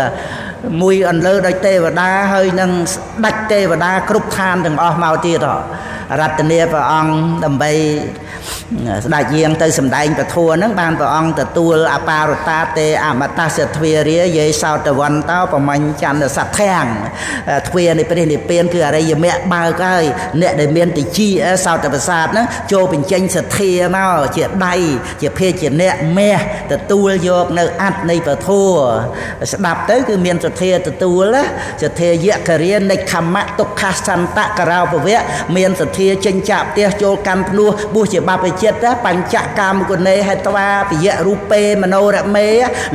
មួយអន្លើដោយទេវតាហើយនឹងស្ដេចទេវតាគ្រប់ឋានទាំងអស់មកទៀតរតនាព្រះអង្គដើម្បីស្ដេចយាងទៅសម្ដែងពធហ្នឹងបានព្រះអង្គទទួលអបារតាទេអមតសទ្វារាយេសោតវន្តោប្រមាញ់ចន្ទសត្ធាំងទ្វានៃព្រះនិព្វានគឺអរិយមគ្គបើកហើយអ្នកដែលមានតិចសោតប្រសាទហ្នឹងចូលបញ្ចេញសទ្ធាមកជាដៃជាភេជ្ជៈមាសទទួលយកនៅអត្តនៃពធស្ដាប់ទៅគឺមានស ទ្ធាទទួលសទ្ធាយៈករិយនៃខមៈទុក្ខសន្តៈករោពវៈមានសទ្ធាចេញចាក់ផ្ទះចូលកាន់ភ្នោះបុស្សជាបព្វជិតបញ្ចកាមគុណេហេត្វាពយៈរូបេមโนរមេ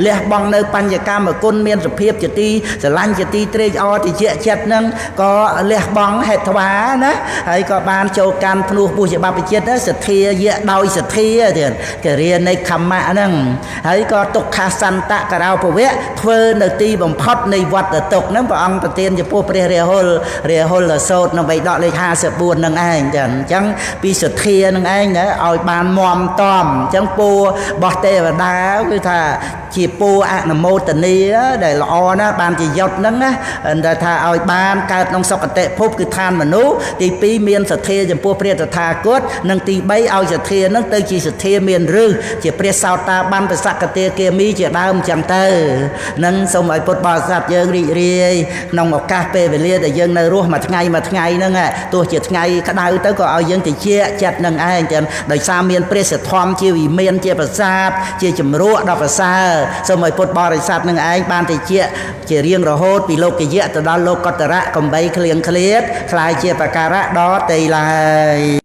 លះបង់នៅបញ្ញកម្មគុណមានសភាពជាទីស្រឡាញ់ជាទីត្រេកអរតិចចិត្តនឹងក៏លះបង់ហេត្វាណាហើយក៏បានចូលកាន់ភ្នោះបុស្សជាបព្វជិតសទ្ធាយៈដោយសទ្ធាទៀតករិយនៃខមៈហ្នឹងហើយក៏ទុក្ខសន្តៈករោពវៈធ្វើនៅទីបំផុតនៃវត្តទុក្ខហ្នឹងព្រះអង្គប្រទានចំពោះព្រះរាហុលសូត្រនៅបៃដកលេខ54នឹងឯងចឹងអញ្ចឹងពីសទ្ធានឹងឯងណាឲ្យបានមមតំអញ្ចឹងពររបស់ទេវតាគឺថាជាពរអនុមោទនីដែលល្អណាស់បានជាយុទ្ធហ្នឹងណាដែលថាឲ្យបានកើតក្នុងសុគតិភពគឺឋានមនុស្សទី2មានសទ្ធាចំពោះព្រះតថាគតនិងទី3ឲ្យសទ្ធាហ្នឹងទៅជាសទ្ធាមានឫសជាព្រះសោតាបានបសកតេគាមីជាដើមអញ្ចឹងទៅនឹងសូមឲ្យពុទ្ធបរិស័ទយើងរីករាយក្នុងឱកាសពេលវេលាដែលយើងនៅរស់មួយថ្ងៃហ្នឹងទោះជាថ្ងៃក្តៅទៅក៏ឲ្យយើងតិចចិត្តនឹងឯងចឹងដោយសារមានព្រះសទ្ធំជាវិមានជាប្រាសាទជាជំរក់ដល់ប្រសើរសូមឲ្យពុទ្ធបរិស័ទនឹងឯងបានតិចជារៀងរហូតពីលោកយៈទៅដល់លោកកតរៈកំបីឃ្លៀងឃ្លាតខ្លាយជាបការៈដល់ទីឡើយ